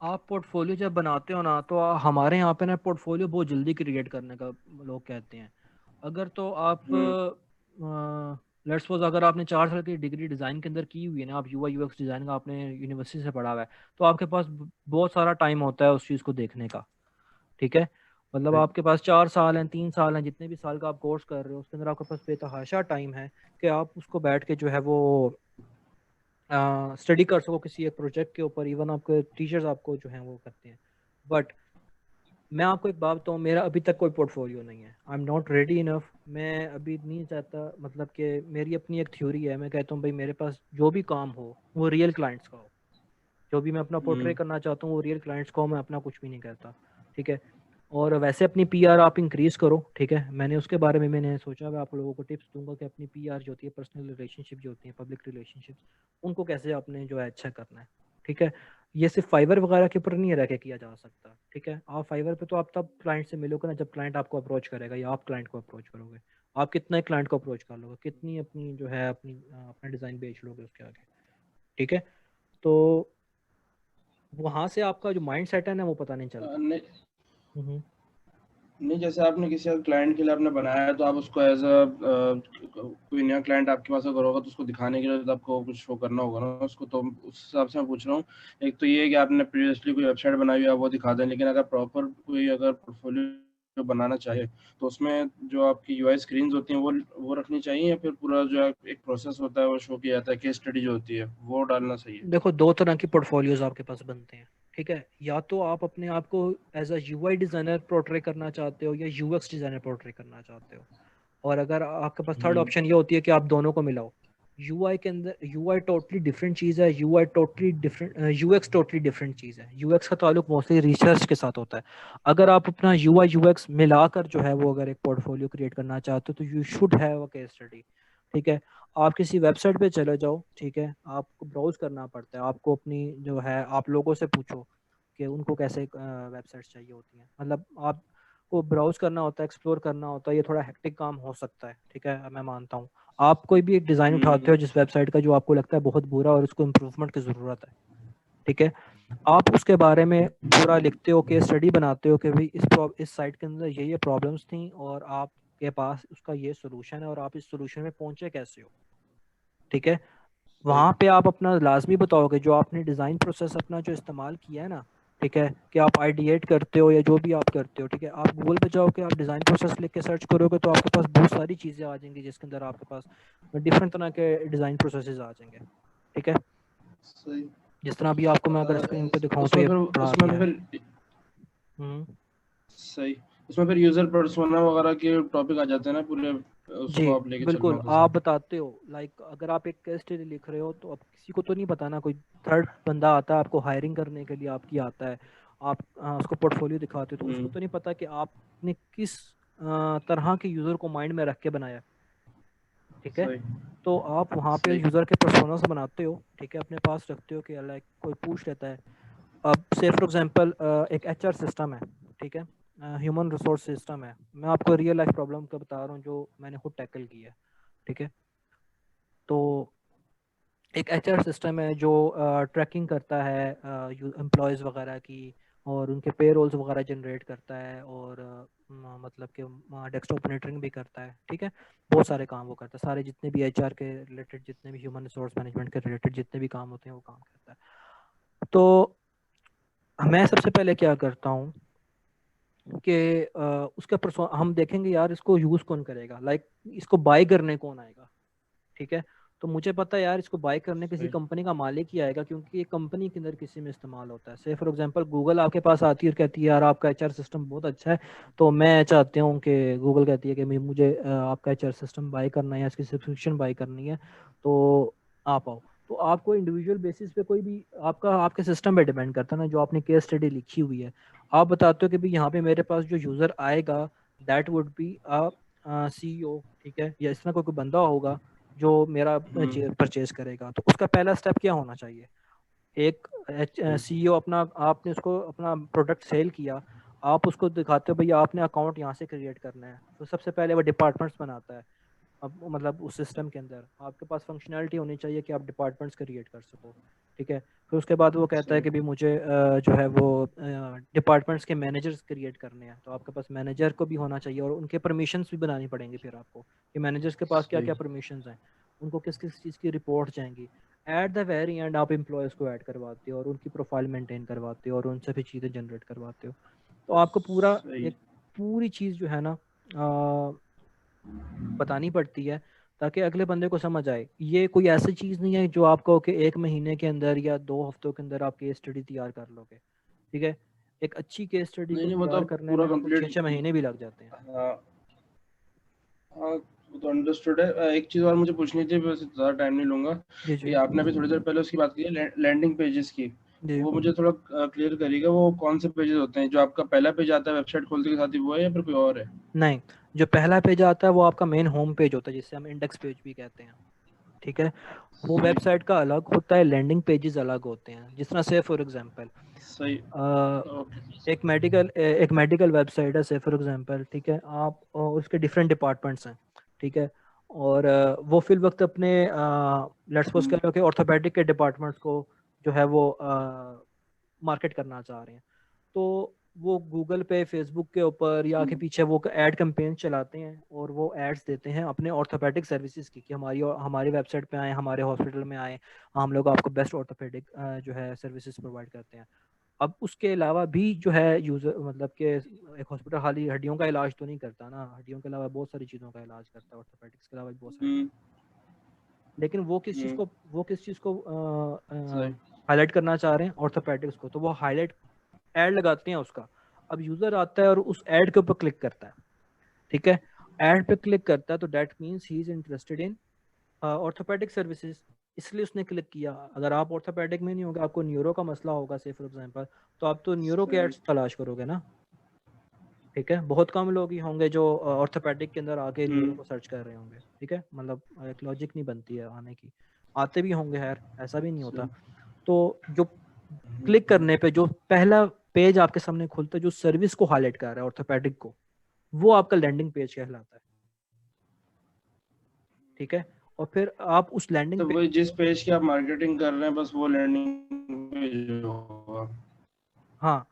आप पोर्टफोलियो जब बनाते हो ना, तो हमारे यहाँ पे ना पोर्टफोलियो बहुत जल्दी क्रिएट करने का लोग कहते हैं। अगर तो आप लेट्स सपोज अगर आपने 4 साल की डिग्री डिज़ाइन के अंदर की हुई है ना, आप यूआई यूएक्स डिज़ाइन का आपने यूनिवर्सिटी से पढ़ा हुआ है, तो आपके पास बहुत सारा टाइम होता है उस चीज़ को देखने का। ठीक है, मतलब आपके पास 4 साल हैं, 3 साल हैं, जितने भी साल का आप कोर्स कर रहे हो उसके अंदर आपके पास बेतहाशा टाइम है कि आप उसको बैठ के जो है वो स्टडी कर सको किसी एक प्रोजेक्ट के ऊपर। इवन आपके टीचर्स आपको जो है वो करते हैं। बट मैं आपको एक बात बताऊँ, मेरा अभी तक कोई पोर्टफोलियो नहीं है। I am not ready enough. मैं अभी नहीं चाहता, मतलब कि मेरी अपनी एक थ्योरी है, मैं कहता हूँ भाई मेरे पास जो भी काम हो वो रियल क्लाइंट्स का हो। जो भी मैं अपना पोर्ट्रे करना चाहता हूँ वो रियल क्लाइंट्स को, मैं अपना कुछ भी नहीं करता। ठीक है, और वैसे अपनी पीआर आप इंक्रीज करो। ठीक है, मैंने उसके बारे में मैंने सोचा, मैं आप लोगों को टिप्स दूंगा कि अपनी पीआर जो होती है, पर्सनल रिलेशनशिप जो होती है, पब्लिक रिलेशनशिप्स, उनको कैसे आपने जो है अच्छा करना है। ठीक है, ये सिर्फ फाइवर वगैरह के ऊपर नहीं रह के किया जा सकता। ठीक है, आप फाइवर पे तो आप तब क्लाइंट से मिलोगे ना जब क्लाइंट आपको अप्रोच करेगा, या आप क्लाइंट को अप्रोच करोगे। आप कितना क्लाइंट को अप्रोच कर लोगे, कितनी अपनी जो है अपना डिज़ाइन बेच लोगे उसके आगे। ठीक है, तो वहां से आपका जो माइंड सेट है ना वो पता नहीं चलता। नहीं हम्म। नहीं, जैसे आपने किसी क्लाइंट के लिए आपने बनाया है तो आप उसको एज अ कोई नया क्लाइंट आपके पास अगर होगा तो उसको दिखाने के लिए तो आपको कुछ शो करना होगा ना उसको। तो उस हिसाब से मैं पूछ रहा हूँ। एक तो ये है कि आपने प्रीवियसली कोई वेबसाइट बनाई हुई है वो दिखा दें, लेकिन अगर प्रॉपर कोई अगर पोर्टफोलियो बनाना चाहे तो उसमें जो आपकी यूआई स्क्रीन्स होती हैं वो रखनी चाहिए, या फिर पूरा जो एक प्रोसेस होता है वो शो किया जाता है, केस स्टडी जो होती है वो डालना सही है? देखो, दो तरह की पोर्टफोलियोज आपके पास बनते हैं। ठीक है, या तो आप अपने आप को as a UI designer portray करना चाहते हो या यूएक्स डिजाइनर पोर्ट्रे करना चाहते हो। और अगर आपके पास थर्ड ऑप्शन ये होती है कि आप दोनों को मिलाओ। यूआई के अंदर यूआई टोटली डिफरेंट चीज़ है, UI totally different, UX totally different चीज़ है। यूएक्स का ताल्लुक मोस्टली रिसर्च के साथ होता है। अगर आप अपना यूआई यूएक्स मिलाकर जो है वो अगर एक पोर्टफोलियो क्रिएट करना चाहते हो तो you should have a case study. ठीक है, आप किसी वेबसाइट पे चले जाओ। ठीक है, आपको ब्राउज करना पड़ता है, आपको अपनी जो है आप लोगों से पूछो कि उनको कैसे वेबसाइट्स चाहिए होती हैं। मतलब आपको ब्राउज करना होता है, एक्सप्लोर करना होता है, ये थोड़ा हेक्टिक काम हो सकता है। ठीक है, मैं मानता हूँ। आप कोई भी एक डिज़ाइन उठाते हो जिस वेबसाइट का जो आपको लगता है बहुत बुरा और उसको इम्प्रूवमेंट की ज़रूरत है। ठीक है, आप उसके बारे में पूरा लिखते हो, केस स्टडी बनाते हो कि भाई इस साइट के अंदर ये प्रॉब्लम्स थी और आपके पास उसका ये सोल्यूशन है और आप इस सोल्यूशन में पहुंचे कैसे हो। ठीक है, वहां पे आप अपना लाजमी बताओगे जो आपने डिज़ाइन प्रोसेस अपना जो इस्तेमाल किया है ना। ठीक है, कि आप आइडिएट करते हो या जो भी आप करते हो। ठीक है, आप गूगल पे जाओ कि आप डिज़ाइन प्रोसेस लिख के सर्च करोगे तो आपके पास बहुत सारी चीज़ें आ जाएंगी जिसके अंदर आपके पास डिफरेंट तरह के डिज़ाइन प्रोसेसेस आ जाएंगे। ठीक है, सही। जिस तरह अभी आपको मैं अगर स्क्रीन पे दिखाऊं तो उसमें ये फिर पढ़ा उसमें दिया है। फिर हम्म। सही, उसमें फिर यूजर पर्सोना वगैरह के टॉपिक आ जाते हैं ना पूरे, जी उसको आप लेके चलना बिल्कुल, होता है आप साथ। बताते हो लाइक अगर आप एक केस स्टडी लिख रहे हो तो अब किसी को तो नहीं पता ना, कोई थर्ड बंदा आता है आपको हायरिंग करने के लिए, आपकी आता है, आप उसको पोर्टफोलियो दिखाते हो तो उसको तो नहीं पता कि आपने किस तरह के यूज़र को माइंड में रख के बनाया। ठीक है, सही तो आप वहाँ पे सही। यूज़र के पर्सोनास बनाते हो। ठीक है, अपने पास रखते हो कि लाइक कोई पूछ लेता है। अब से फॉर एग्जांपल एक एचआर सिस्टम है। ठीक है, ह्यूमन रिसोर्स सिस्टम है। मैं आपको रियल लाइफ प्रॉब्लम का बता रहा हूँ जो मैंने खुद टैकल की है। ठीक है, तो एक एचआर सिस्टम है जो ट्रैकिंग करता है एम्प्लॉयज़ वगैरह की, और उनके पे रोल्स वगैरह जनरेट करता है, और मतलब कि डेस्कटॉप मॉनिटरिंग भी करता है। ठीक है, बहुत सारे काम वो करता है, सारे जितने भी एचआर के रिलेटेड, जितने भी ह्यूमन रिसोर्स मैनेजमेंट के रिलेटेड जितने भी काम होते हैं वो काम करता है। तो मैं सबसे पहले क्या करता हूँ कि उसका हम देखेंगे यार इसको यूज़ कौन करेगा, लाइक इसको बाय करने कौन आएगा। ठीक है, तो मुझे पता है यार इसको बाय करने किसी सही। कंपनी का मालिक ही आएगा, क्योंकि ये कंपनी के अंदर किसी में इस्तेमाल होता है। से फॉर एग्जांपल गूगल आपके पास आती है और कहती है यार आपका एचआर सिस्टम बहुत अच्छा है, तो मैं चाहती हूँ कि गूगल कहती है कि मुझे आपका एचआर सिस्टम बाय करना है या इसकी सब्सक्रिप्शन बाय करनी है, तो आप आओ। तो आपको इंडिविजुअल बेसिस पे कोई भी आपका आपके सिस्टम पे डिपेंड करता है ना, जो आपने केस स्टडी लिखी हुई है। आप बताते हो कि भाई यहाँ पे मेरे पास जो यूज़र आएगा that would be a CEO. ठीक है, या इस तरह कोई बंदा होगा जो मेरा परचेज करेगा। तो उसका पहला स्टेप क्या होना चाहिए, एक सीईओ अपना, आपने उसको अपना प्रोडक्ट सेल किया, आप उसको दिखाते हो भैया आपने अकाउंट यहाँ से क्रिएट करना है, तो सबसे पहले वो डिपार्टमेंट्स बनाता है। अब मतलब उस सिस्टम के अंदर आपके पास फंक्शनैलिटी होनी चाहिए कि आप डिपार्टमेंट्स क्रिएट कर सको। ठीक है। फिर उसके बाद वो कहता है सही। कि भी मुझे जो है वो डिपार्टमेंट्स के मैनेजर्स क्रिएट करने हैं, तो आपके पास मैनेजर को भी होना चाहिए और उनके परमिशंस भी बनानी पड़ेंगे फिर आपको कि मैनेजर्स के पास क्या सही। क्या परमिशंस हैं, उनको किस किस चीज़ की रिपोर्ट जाएंगी। एट द वेरी एंड आप एम्प्लॉयज़ को ऐड करवाते हो और उनकी प्रोफाइल मेंटेन करवाते हो और उनसे भी चीज़ें जनरेट करवाते हो। तो आपको पूरा सही। एक पूरी चीज़ जो है ना बतानी पड़ती है ताकि अगले बंदे को समझ आए। ये कोई ऐसी चीज़ नहीं है जो आप कहो कि 1 महीने के अंदर या 2 हफ्तों के अंदर आप केस स्टडी तैयार कर लोगे, ठीक है। एक अच्छी केस स्टडी नहीं को नहीं, वो तो तैयार करने पूरा में आपको कंप्लीट। 6-6 महीने भी लग जाते हैं। हाँ हाँ, वो तो अंडरस्टूड है। एक चीज़ और मुझे पूछनी थी, वैसे ज़्यादा टाइम नहीं लूँगा, जी कि जी आपने अभी थोड़ी देर पहले उसकी बात की है लैंडिंग पेजेस की, जी। वो मुझे थोड़ा क्लियर करिएगा। वो कौन से पेजेस होते हैं? जो आपका पहला पेज आता है वेबसाइट खोलते के साथ ही, वो है या फिर कोई और है? नहीं, जो पहला पेज आता है वो आपका मेन होम पेज होता है जिसे हम इंडेक्स पेज भी कहते हैं, ठीक है। वो सही। वेबसाइट का अलग होता है, लैंडिंग पेजेस अलग होते हैं। जिस तरह से फॉर एग्जांपल सही। ओके। एक मेडिकल वेबसाइट है से फॉर एग्जांपल, ठीक है। आप उसके डिफरेंट डिपार्टमेंट्स हैं, ठीक है। और वो फिल वक्त अपने लेट्स सपोज कह लो कि ऑर्थोपेडिक के डिपार्टमेंट्स को जो है वो मार्केट करना चाह रहे हैं, तो वो गूगल पे फेसबुक के ऊपर या के पीछे वो एड कैंपेन चलाते हैं और वो एड्स देते हैं अपने ऑर्थोपेडिक सर्विसेज की कि हमारी वेबसाइट पे आए, हमारे हॉस्पिटल में आए, हम लोग आपको बेस्ट ऑर्थोपेडिक जो है सर्विसेज प्रोवाइड करते हैं। अब उसके अलावा भी जो है यूजर मतलब कि एक हॉस्पिटल खाली हड्डियों का इलाज तो नहीं करता ना, हड्डियों के अलावा बहुत सारी चीज़ों का इलाज करता है, ऑर्थोपेडिक्स के अलावा भी बहुत सारी। हम्म। लेकिन हम्म। वो किस चीज़ को सही। हाईलाइट करना चाह रहे हैं, ऑर्थोपेडिक्स को, तो वो हाईलाइट ऐड लगाते हैं उसका। अब यूजर आता है और उस ऐड के ऊपर क्लिक करता है, ठीक है। ऐड पे क्लिक करता है तो that means he is interested in orthopaedic services, इसलिए उसने क्लिक किया। अगर आप ऑर्थोपेडिक में नहीं होगा, आपको न्यूरो का मसला होगा से फॉर एग्जांपल, तो आप तो न्यूरो के सही। एड्स तलाश करोगे ना, ठीक है। बहुत कम लोग ही होंगे जो ऑर्थोपेडिक के अंदर आके न्यूरो को सर्च कर रहे होंगे, ठीक है। मतलब एक लॉजिक नहीं बनती है आने की, आते भी होंगे खैर, ऐसा भी नहीं होता। सही। तो जो क्लिक करने पे जो पहला पेज आपके सामने खुलता है जो सर्विस को हाईलाइट कर रहा है ऑर्थोपेडिक को, वो आपका लैंडिंग पेज कहलाता है, ठीक है। और फिर आप उस लैंडिंग तो पेज वही जिस को, पेज की आप मार्केटिंग कर रहे हैं, बस वो लैंडिंग पेज होगा। हाँ,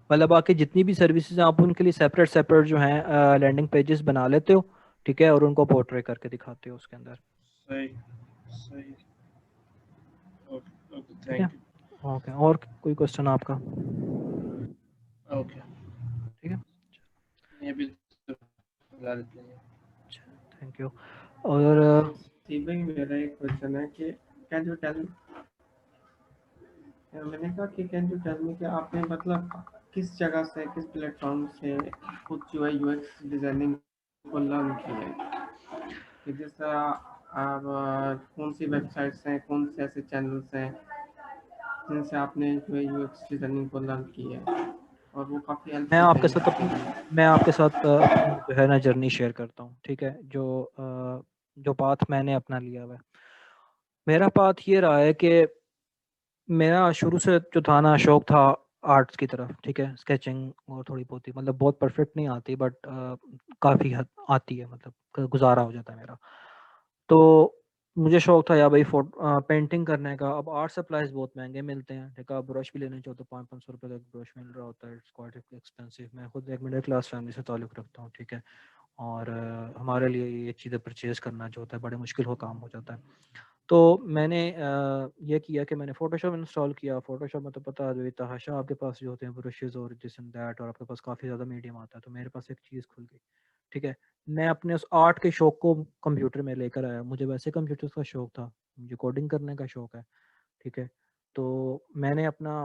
मतलब बाकी जितनी भी सर्विसेज हैं आप उनके लिए सेपरेट सेपरेट जो हैं लैंडिंग पेजेस बना लेते हो, ठीक है, और उनको पोर्ट्रे करके दिखाते हो उसके अंदर, सही। सही। ओके। ओके, ठीक है। थैंक ओके, और कोई क्वेश्चन आपका? यू। ओके। ठीक है, ये भी तो फिलहाल इतना ही है। Thank you. और जी भाई, मेरा एक क्वेश्चन है कि कैन यू टेल, मैंने कहा कि कैन यू टेल मी कि आपने मतलब किस जगह से, किस प्लेटफॉर्म से खुद यूआई यूएक्स डिजाइनिंग को लर्न किया है, कि जिस तरह आप कौन सी वेबसाइट्स हैं, कौन से ऐसे चैनल्स हैं जिनसे आपने यूआई यूएक्स डिजाइनिंग को लर्न किया है, और वो काफ़ी मैं हेल्पफुल आपके रही साथ आपके अपनी लिए। मैं आपके साथ अपनी जो है ना जर्नी शेयर करता हूँ, ठीक है। जो पाथ मैंने अपना लिया हुआ है, मेरा पाथ ये रहा है कि मेरा शुरू से जो था ना शौक था आर्ट्स की तरफ, ठीक है। स्केचिंग और थोड़ी बहुत ही, मतलब बहुत परफेक्ट नहीं आती बट काफ़ी हद आती है, मतलब गुजारा हो जाता है मेरा। तो मुझे शौक था यार भाई पेंटिंग करने का। अब आर्ट सप्लाईज बहुत महंगे मिलते हैं, ठीक है। ब्रश भी लेने चाहो तो 500-500 रुपये का एक ब्रश मिल रहा होता है, इट्स क्वाइट एक्सपेंसिव। मैं खुद एक मिडिल क्लास फैमिली से ताल्लुक़ रखता हूँ, ठीक है। और हमारे लिए ये चीज़ें परचेज़ करना जो होता है बड़े मुश्किल हो काम हो जाता है। तो मैंने ये किया कि मैंने फ़ोटोशॉप इंस्टॉल किया। फ़ोटोशॉप में तो पता है तहाशा आपके पास जो होते हैं ब्रशेज़ और दिस एंड दैट, और आपके पास काफ़ी ज़्यादा मीडियम आता है। तो मेरे पास एक चीज़ खुल गई, ठीक है। मैं अपने उस आर्ट के शौक को कंप्यूटर में लेकर आया। मुझे वैसे कंप्यूटर्स का शौक था, मुझे कोडिंग करने का शौक है, ठीक है। तो मैंने अपना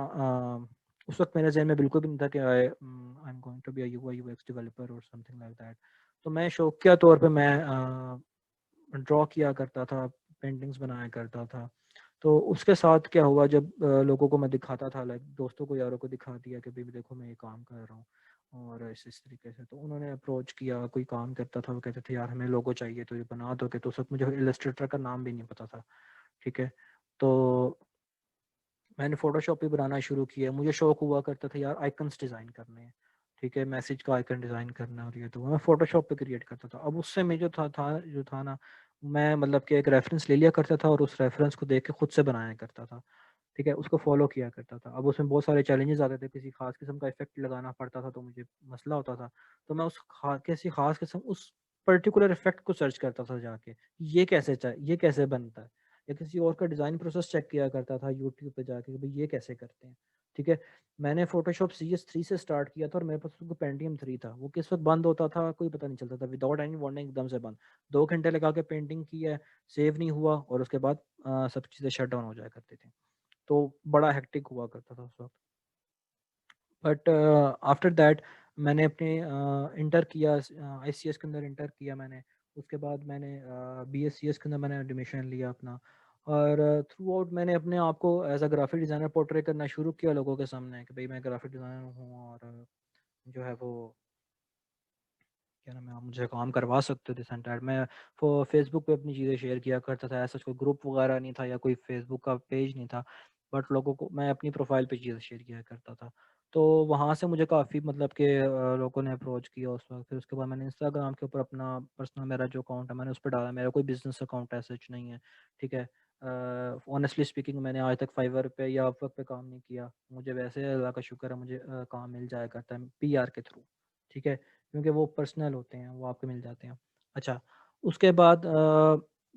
उस वक्त मेरे ज़हन में बिल्कुल भी नहीं था कि I am going to be a UI UX developer और समथिंग लाइक दैट। तो मैं शौकिया तौर पे मैं ड्रॉ किया करता था, पेंटिंग्स बनाया करता था। तो उसके साथ क्या हुआ, जब लोगों को मैं दिखाता था, लाइक दोस्तों को यारों को दिखा दिया कि भाई देखो मैं ये काम कर रहा हूँ और इस तरीके से, तो उन्होंने अप्रोच किया। कोई काम करता था, वो कहते थे यार हमें लोगो चाहिए तो ये बना दो, कि तो सब मुझे इलस्ट्रेटर का नाम भी नहीं पता था, ठीक है। तो मैंने फोटोशॉप पे बनाना शुरू किया। मुझे शौक हुआ करता था यार आइकन्स डिज़ाइन करने हैं, ठीक है, मैसेज का आइकन डिज़ाइन करना, और ये तो मैं फोटोशॉप पे क्रिएट करता था। अब उससे मैं जो था ना, मैं मतलब कि एक रेफरेंस ले लिया करता था और उस रेफरेंस को देख के खुद से बनाया करता था। ठीक है, उसको फॉलो किया करता था। अब उसमें बहुत सारे चैलेंजेस आते थे, किसी खास किस्म का इफेक्ट लगाना पड़ता था तो मुझे मसला होता था, तो मैं किसी खास किस्म उस पर्टिकुलर इफेक्ट को सर्च करता था जाके, ये कैसे बनता है, या किसी और का डिज़ाइन प्रोसेस चेक किया करता था यूट्यूब पे जाके कि भाई ये कैसे करते हैं। ठीक है, मैंने फोटोशॉप CS3 से स्टार्ट किया था और मेरे पास उसको पेंटियम 3 था, वो किस वक्त बंद होता था कोई पता नहीं चलता था, विदाउट एनी वार्निंग एकदम से बंद। 2 घंटे लगा के पेंटिंग की है, सेव नहीं हुआ, और उसके बाद सब चीज़ें शट डाउन हो जाया करती थी, तो बड़ा हेक्टिक हुआ करता था उस वक्त। बट आफ्टर दैट मैंने अपने इंटर किया, ICS के अंदर इंटर किया मैंने, उसके बाद मैंने BSCS के अंदर मैंने एडमिशन लिया अपना, और थ्रू आउट मैंने अपने आप को as a graphic designer portray करना शुरू किया लोगों के सामने कि भाई मैं ग्राफिक डिज़ाइनर हूँ, और जो है वो क्या नाम है, आप मुझे काम करवा सकते हो दिस एंड दैट। मैं फेसबुक पे अपनी चीज़ें शेयर किया करता था, ऐसा कोई ग्रुप वगैरह नहीं था या कोई फेसबुक का पेज नहीं था, बट लोगों को मैं अपनी प्रोफाइल पे चीज़ें शेयर किया करता था। तो वहाँ से मुझे काफ़ी मतलब कि लोगों ने अप्रोच किया उस वक्त। फिर उसके बाद मैंने इंस्टाग्राम के ऊपर अपना पर्सनल मेरा जो अकाउंट है मैंने उस पर डाला, मेरा कोई बिजनेस अकाउंट ऐसा कुछ नहीं है। ठीक है, ऑनेस्टली स्पीकिंग मैंने आज तक फाइवर पे या अपवर्क पे काम नहीं किया, मुझे वैसे अल्लाह का शुक्र है मुझे काम मिल जाया करता है PR के थ्रू। ठीक है, क्योंकि वो पर्सनल होते हैं, वो आपको मिल जाते हैं। अच्छा, उसके बाद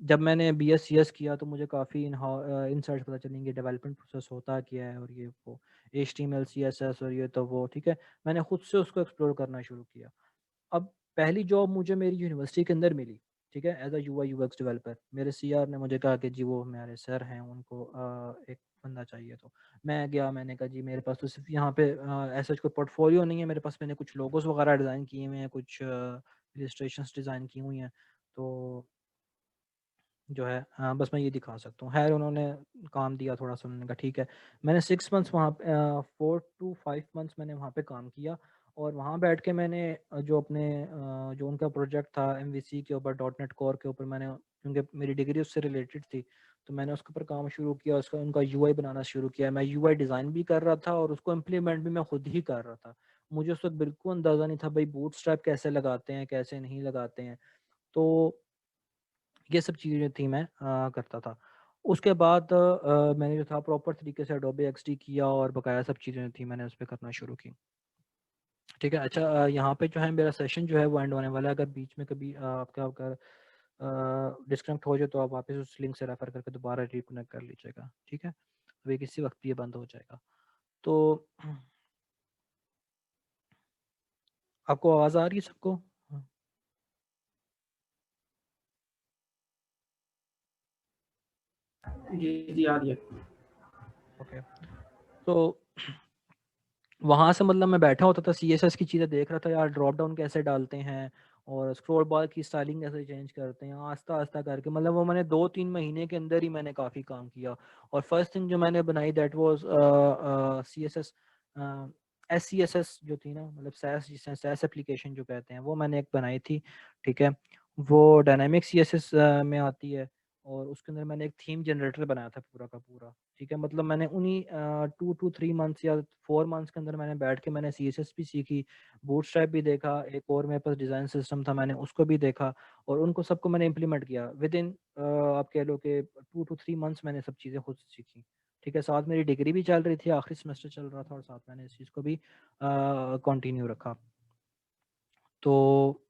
जब मैंने BSCS किया तो मुझे काफ़ी इनसाइट्स पता चलेंगे कि डेवलपमेंट प्रोसेस होता क्या है, और ये वो HTML CSS और ये तो वो। ठीक है, मैंने खुद से उसको एक्सप्लोर करना शुरू किया। अब पहली जॉब मुझे मेरी यूनिवर्सिटी के अंदर मिली, ठीक है, as a UI UX developer. मेरे CR ने मुझे कहा कि जी वो हमारे सर हैं, उनको एक बंदा चाहिए। तो मैं गया, मैंने कहा जी मेरे पास तो सिर्फ यहाँ पे ऐसा कोई पोर्टफोलियो नहीं है मेरे पास, मैंने कुछ लोगोस वगैरह डिज़ाइन किए हुए हैं, कुछ इलिस्ट्रेशंस डिज़ाइन की हुई हैं, तो जो है बस मैं ये दिखा सकता हूँ। खैर उन्होंने काम दिया थोड़ा सा, उन्होंने कहा ठीक है। मैंने 6 मंथ्स वहाँ 4 to 5 मंथ्स मैंने वहाँ पे काम किया, और वहाँ बैठ के मैंने जो अपने जो उनका प्रोजेक्ट था MVC के ऊपर, .NET कोर के ऊपर, मैंने क्योंकि मेरी डिग्री उससे रिलेटेड थी तो मैंने उसके ऊपर काम शुरू किया, उसका उनका UI बनाना शुरू किया। मैं UI डिज़ाइन भी कर रहा था और उसको इम्प्लीमेंट भी मैं खुद ही कर रहा था। मुझे उस वक्त बिल्कुल अंदाज़ा नहीं था भाई बूटस्ट्रैप कैसे लगाते हैं, कैसे नहीं लगाते हैं। तो ये सब चीज़ें थी मैं करता था। उसके बाद मैंने जो था प्रॉपर तरीके से Adobe XD किया, और बकाया सब चीज़ें थी मैंने उस पे करना शुरू की। ठीक है, अच्छा यहाँ पे जो है मेरा सेशन जो है वो एंड होने वाला है। अगर बीच में कभी आपका अगर डिस्कनेक्ट हो जाए तो आप वापस उस लिंक से रेफर करके दोबारा रिकनेक्ट कर लीजिएगा। ठीक है, अभी किसी वक्त भी ये बंद हो जाएगा। तो आपको आवाज़ आ रही है सबको? हाँ, जी जी आ रही है। ओके। तो वहाँ से मतलब मैं बैठा होता था, CSS की चीज़ें देख रहा था यार, ड्रॉप डाउन कैसे डालते हैं और स्क्रॉल बार की स्टाइलिंग कैसे चेंज करते हैं, आस्ता आस्ता करके मतलब वो मैंने 2-3 महीने के अंदर ही मैंने काफ़ी काम किया। और फर्स्ट थिंग जो मैंने बनाई दैट वाज CSS SCSS जो थी ना, मतलब SaaS जिसे SaaS एप्लीकेशन जो कहते हैं, वो मैंने एक बनाई थी। ठीक है, वो डायनामिक CSS में आती है, और उसके अंदर मैंने एक थीम जनरेटर बनाया था पूरा का पूरा। ठीक है, मतलब मैंने उन्हीं 2 to 3 मंथ्स या 4 मंथ्स के अंदर मैंने बैठ के मैंने CSS भी सीखी, बूटस्ट्रैप भी देखा, एक और मेरे पास डिज़ाइन सिस्टम था मैंने उसको भी देखा, और उनको सबको मैंने इम्प्लीमेंट किया विद इन आप कह लो कि 2 to 3 मंथ्स मैंने सब चीज़ें खुद सीखी। ठीक है, साथ मेरी डिग्री भी चल रही थी, आखिरी सेमेस्टर चल रहा था, और साथ मैंने इस चीज़ को भी कंटिन्यू रखा। तो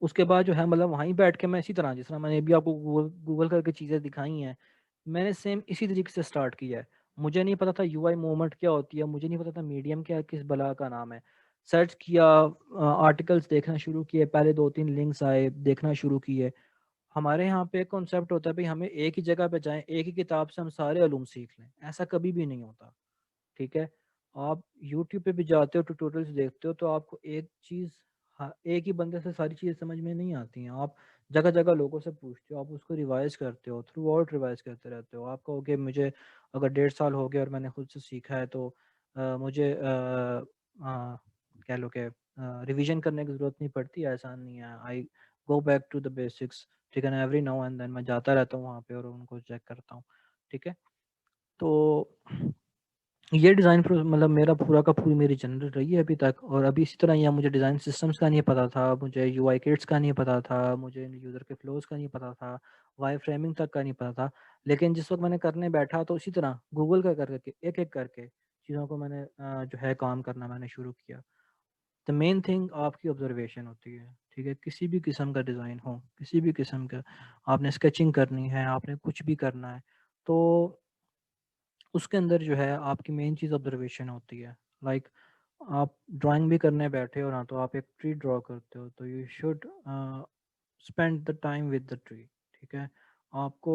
उसके बाद जो है मतलब वहीं बैठ के मैं इसी तरह, जिस तरह मैंने अभी आपको गूगल करके चीज़ें दिखाई हैं, मैंने सेम इसी तरीके से स्टार्ट किया है। मुझे नहीं पता था UI मूवमेंट क्या होती है, मुझे नहीं पता था मीडियम क्या किस बला का नाम है। सर्च किया, आर्टिकल्स देखना शुरू किए, पहले 2-3 लिंक्स आए, देखना शुरू किए। हमारे यहाँ पे एक कॉन्सेप्ट होता है भाई, हमें एक ही जगह पे जाएं, एक ही किताब से हम सारे उलूम सीख लें, ऐसा कभी भी नहीं होता। ठीक है, आप YouTube पे भी जाते हो, ट्यूटोरियल्स देखते हो, तो आपको एक चीज़, हाँ, एक ही बंदे से सारी चीज़ें समझ में नहीं आती हैं। आप जगह जगह लोगों से पूछते हो, आप उसको रिवाइज करते हो, थ्रू आउट रिवाइज करते रहते हो। आप कहोगे मुझे अगर 1.5 साल हो गया और मैंने खुद से सीखा है तो मुझे कह लो कि रिवीजन करने की ज़रूरत नहीं पड़ती, ऐसा नहीं है। I go back to the basics. ठीक है ना, एवरी नाउ एंड देन मैं जाता रहता हूँ वहाँ पे और उनको चेक करता हूँ। ठीक है, तो ये डिज़ाइन मतलब मेरा पूरा का पूरी मेरी जर्नी रही है अभी तक। और अभी इसी तरह यहाँ मुझे डिज़ाइन सिस्टम्स का नहीं पता था, मुझे UI किट्स का नहीं पता था, मुझे यूज़र के फ्लोज का नहीं पता था, वाई फ्रेमिंग तक का नहीं पता था। लेकिन जिस वक्त मैंने करने बैठा तो उसी तरह गूगल का करके एक एक करके चीज़ों को मैंने जो है काम करना मैंने शुरू किया। द मेन थिंग आपकी ऑब्जर्वेशन होती है, ठीक है, किसी भी किस्म का डिज़ाइन हो, किसी भी किस्म का आपने स्केचिंग करनी है, आपने कुछ भी करना है, तो उसके अंदर जो है आपकी मेन चीज़ ऑब्जर्वेशन होती है। लाइक आप ड्राइंग भी करने बैठे हो ना, तो आप एक ट्री ड्रॉ करते हो तो you should spend the time with the tree, ठीक है। आपको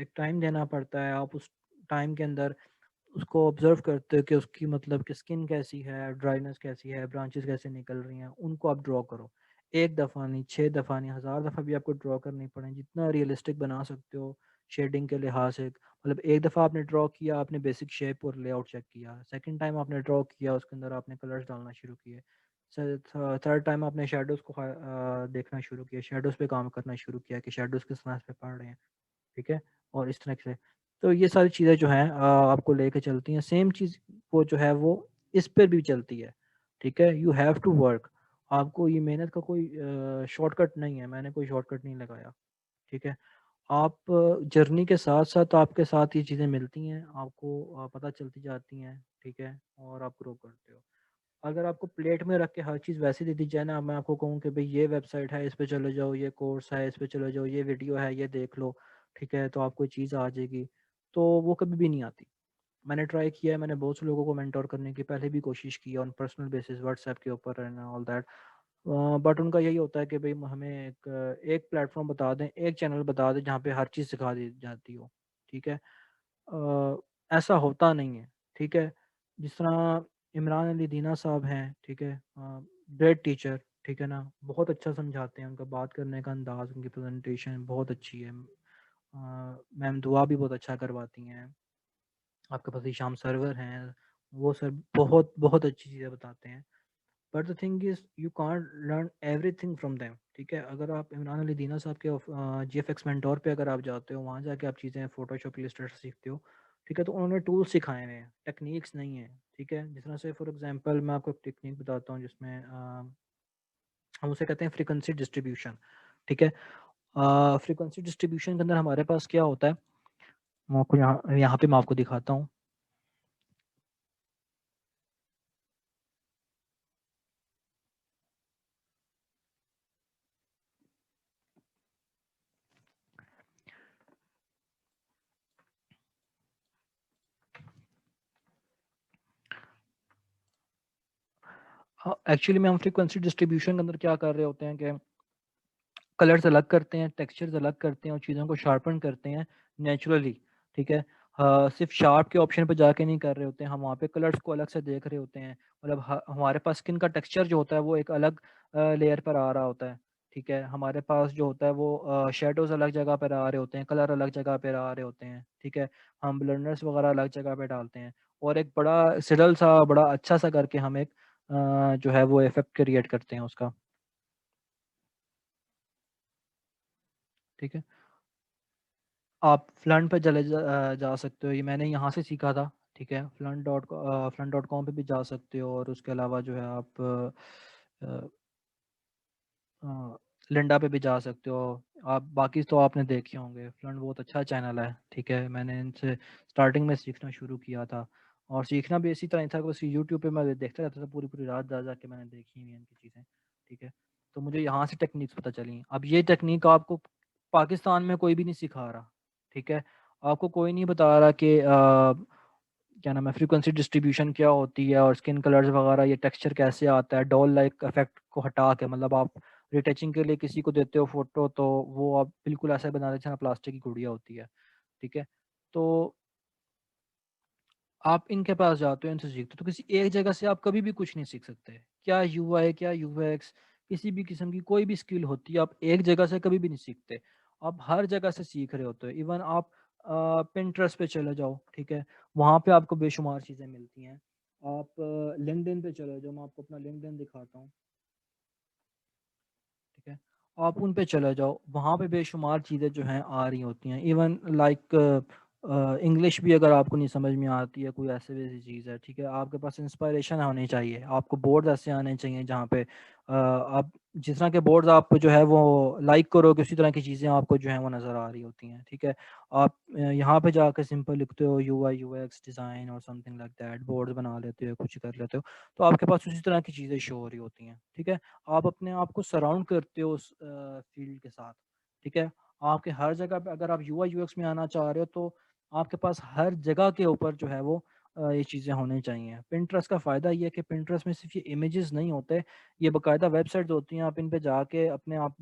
एक टाइम देना पड़ता है, आप उस टाइम के अंदर उसको ऑब्जर्व करते हो कि उसकी मतलब कि स्किन कैसी है, ड्राइनेस कैसी है, ब्रांचेस कैसे निकल रही हैं, उनको आप ड्रॉ करो। एक दफ़ा नहीं, 6 दफ़ा नहीं, 1000 दफ़ा भी आपको ड्रॉ करनी पड़े, जितना रियलिस्टिक बना सकते हो शेडिंग के लिहाज से। मतलब एक दफ़ा आपने ड्रॉ किया, आपने बेसिक शेप और लेआउट चेक किया, सेकंड टाइम आपने ड्रॉ किया, उसके अंदर आपने कलर्स डालना शुरू किए, थर्ड टाइम आपने शेडोज़ को देखना शुरू किया, शेडोज़ पे काम करना शुरू किया कि शेडोज़ किस तरह पे पड़ रहे हैं, ठीक है, और इस तरह से। तो ये सारी चीज़ें जो हैं आपको लेके चलती हैं। सेम चीज़ वो जो है वो इस पर भी चलती है, ठीक है। You have to work. आपको ये मेहनत का कोई शॉर्टकट नहीं है, मैंने कोई शॉर्टकट नहीं लगाया, ठीक है। आप जर्नी के साथ साथ आपके साथ ये चीज़ें मिलती हैं, आपको पता चलती जाती हैं, ठीक है, और आप ग्रो करते हो। अगर आपको प्लेट में रख के हर चीज़ वैसे दे दी जाए ना, मैं आपको कहूँ कि भाई ये वेबसाइट है, इस पे चले जाओ, ये कोर्स है, इस पे चले जाओ, ये वीडियो है, ये देख लो, ठीक है, तो आपको चीज़ आ जाएगी, तो वो कभी भी नहीं आती। मैंने ट्राई किया है, मैंने बहुत से लोगों को मेंटोर करने की पहले भी कोशिश की ऑन पर्सनल बेसिस व्हाट्सएप के ऊपर एंड ऑल दैट, बट उनका यही होता है कि भाई हमें एक प्लेटफॉर्म बता दें, एक चैनल बता दें जहाँ पे हर चीज़ सिखा दी जाती हो, ठीक है। ऐसा होता नहीं है, ठीक है। जिस तरह इमरान अली दीना साहब हैं, ठीक है, ग्रेट टीचर, ठीक है ना, बहुत अच्छा समझाते हैं, उनका बात करने का अंदाज़, उनकी प्रेजेंटेशन बहुत अच्छी है। मैम दुआ भी बहुत अच्छा करवाती हैं। आपके पास हिशाम सर्वर हैं, वो सर बहुत बहुत अच्छी चीज़ें बताते हैं। But the thing is you can't learn everything from them, ठीक है। अगर आप इमरान अली दीना साहब के GFX मेंटोर पे अगर आप जाते हो, वहाँ जाके आप चीज़ें फोटोशॉप इलस्ट्रेटर सीखते हो, ठीक है, तो उन्होंने टूल्स सिखाए हुए हैं, टेक्निक्स नहीं है, ठीक है। जिस तरह से फॉर एग्जांपल मैं आपको एक टेक्निक बताता हूँ जिसमें हम उसे कहते हैं फ्रीक्वेंसी डिस्ट्रीब्यूशन, ठीक है। फ्रीक्वेंसी डिस्ट्रीब्यूशन के अंदर हमारे पास क्या होता है, मैं आपको यहाँ यहाँ पे मैं आपको दिखाता हूँ। एक्चुअली में हम फ्रीक्वेंसी डिस्ट्रीब्यूशन के अंदर क्या कर रहे होते हैं कि कलर्स अलग करते हैं, टेक्सचर्स अलग करते हैं और चीज़ों को शार्पन करते हैं नेचुरली, ठीक है। सिर्फ शार्प के ऑप्शन पे जाके नहीं कर रहे होते हैं, हम वहाँ पे कलर्स को अलग से देख रहे होते हैं। मतलब हमारे पास स्किन का टेक्सचर जो होता है वो एक अलग लेयर पर आ रहा होता है, ठीक है। हमारे पास जो होता है वो शेडोज़ अलग जगह पर आ रहे होते हैं, कलर अलग जगह पर आ रहे होते हैं, ठीक है। हम ब्लेंडर्स वगैरह अलग जगह पे डालते हैं और एक बड़ा सिरल सा बड़ा अच्छा सा करके हम एक जो है वो इफेक्ट क्रिएट करते हैं उसका, ठीक है। आप फ्लंट पे जा सकते हो, ये मैंने यहाँ से सीखा था, ठीक है। फ्लंट.com पे भी जा सकते हो और उसके अलावा जो है आप लिंडा पे भी जा सकते हो। आप बाकी तो आपने देखे होंगे, फ्लंट बहुत अच्छा चैनल है, ठीक है। मैंने इनसे स्टार्टिंग में सीखना शुरू किया था और सीखना भी इसी तरह ही था कि बस यूट्यूब पे मैं देखता रहता था, पूरी पूरी रात जा जा के मैंने देखी हुई इनकी चीज़ें, ठीक है। तो मुझे यहाँ से टेक्निक्स पता चली। अब ये टेक्निक आपको पाकिस्तान में कोई भी नहीं सिखा रहा, ठीक है। आपको कोई नहीं बता रहा कि क्या नाम है फ्रीक्वेंसी डिस्ट्रीब्यूशन क्या होती है और स्किन कलर्स वगैरह, ये टेक्सचर कैसे आता है, डॉल लाइक इफेक्ट को हटा के। मतलब आप रिटचिंग के लिए किसी को देते हो फोटो तो वो आप बिल्कुल ऐसा बना देते हैं प्लास्टिक की गुड़िया होती है, ठीक है। तो आप इनके पास जाते हो, इनसे सीखते हो, तो किसी एक जगह से आप कभी भी कुछ नहीं सीख सकते। क्या UI, क्या UX, किसी भी किस्म की कोई भी स्किल होती है, आप एक जगह से कभी भी नहीं सीखते, आप हर जगह से सीख रहे होते हो। इवन आप पिंटरेस्ट पे चले जाओ, ठीक है, वहाँ पे आपको बेशुमार चीज़ें मिलती हैं। आप लिंक्डइन पे चले जाओ, मैं आपको अपना लिंक्डइन दिखाता हूँ, ठीक है। आप उन पे चले जाओ, वहाँ पे बेशुमार चीज़ें जो हैं आ रही होती हैं। इवन लाइक इंग्लिश भी अगर आपको नहीं समझ में आती है, कोई ऐसे वैसी चीज़ है, ठीक है, आपके पास इंस्पायरेशन होनी चाहिए, आपको बोर्ड ऐसे आने चाहिए जहाँ पे आप जिस तरह के बोर्ड्स आपको जो है वो लाइक करोगे उसी तरह की चीज़ें आपको जो है वो नज़र आ रही होती हैं, ठीक है। आप यहाँ पे जाकर सिंपल लिखते हो UI UX डिज़ाइन और समथिंग लाइक दैट, बोर्ड बना लेते हो, कुछ कर लेते हो, तो आपके पास उसी तरह की चीज़ें शो हो रही होती हैं, ठीक है। आप अपने आप को सराउंड करते हो उस फील्ड के साथ, ठीक है। आपके हर जगह पे अगर आप UI UX में आना चाह रहे हो तो आपके पास हर जगह के ऊपर जो है वो ये चीज़ें होनी चाहिए। पिंटरेस्ट का फ़ायदा ये है कि पिंटरेस्ट में सिर्फ ये इमेजेस नहीं होते, ये बाकायदा वेबसाइट्स होती हैं, आप इन पे जाके अपने आप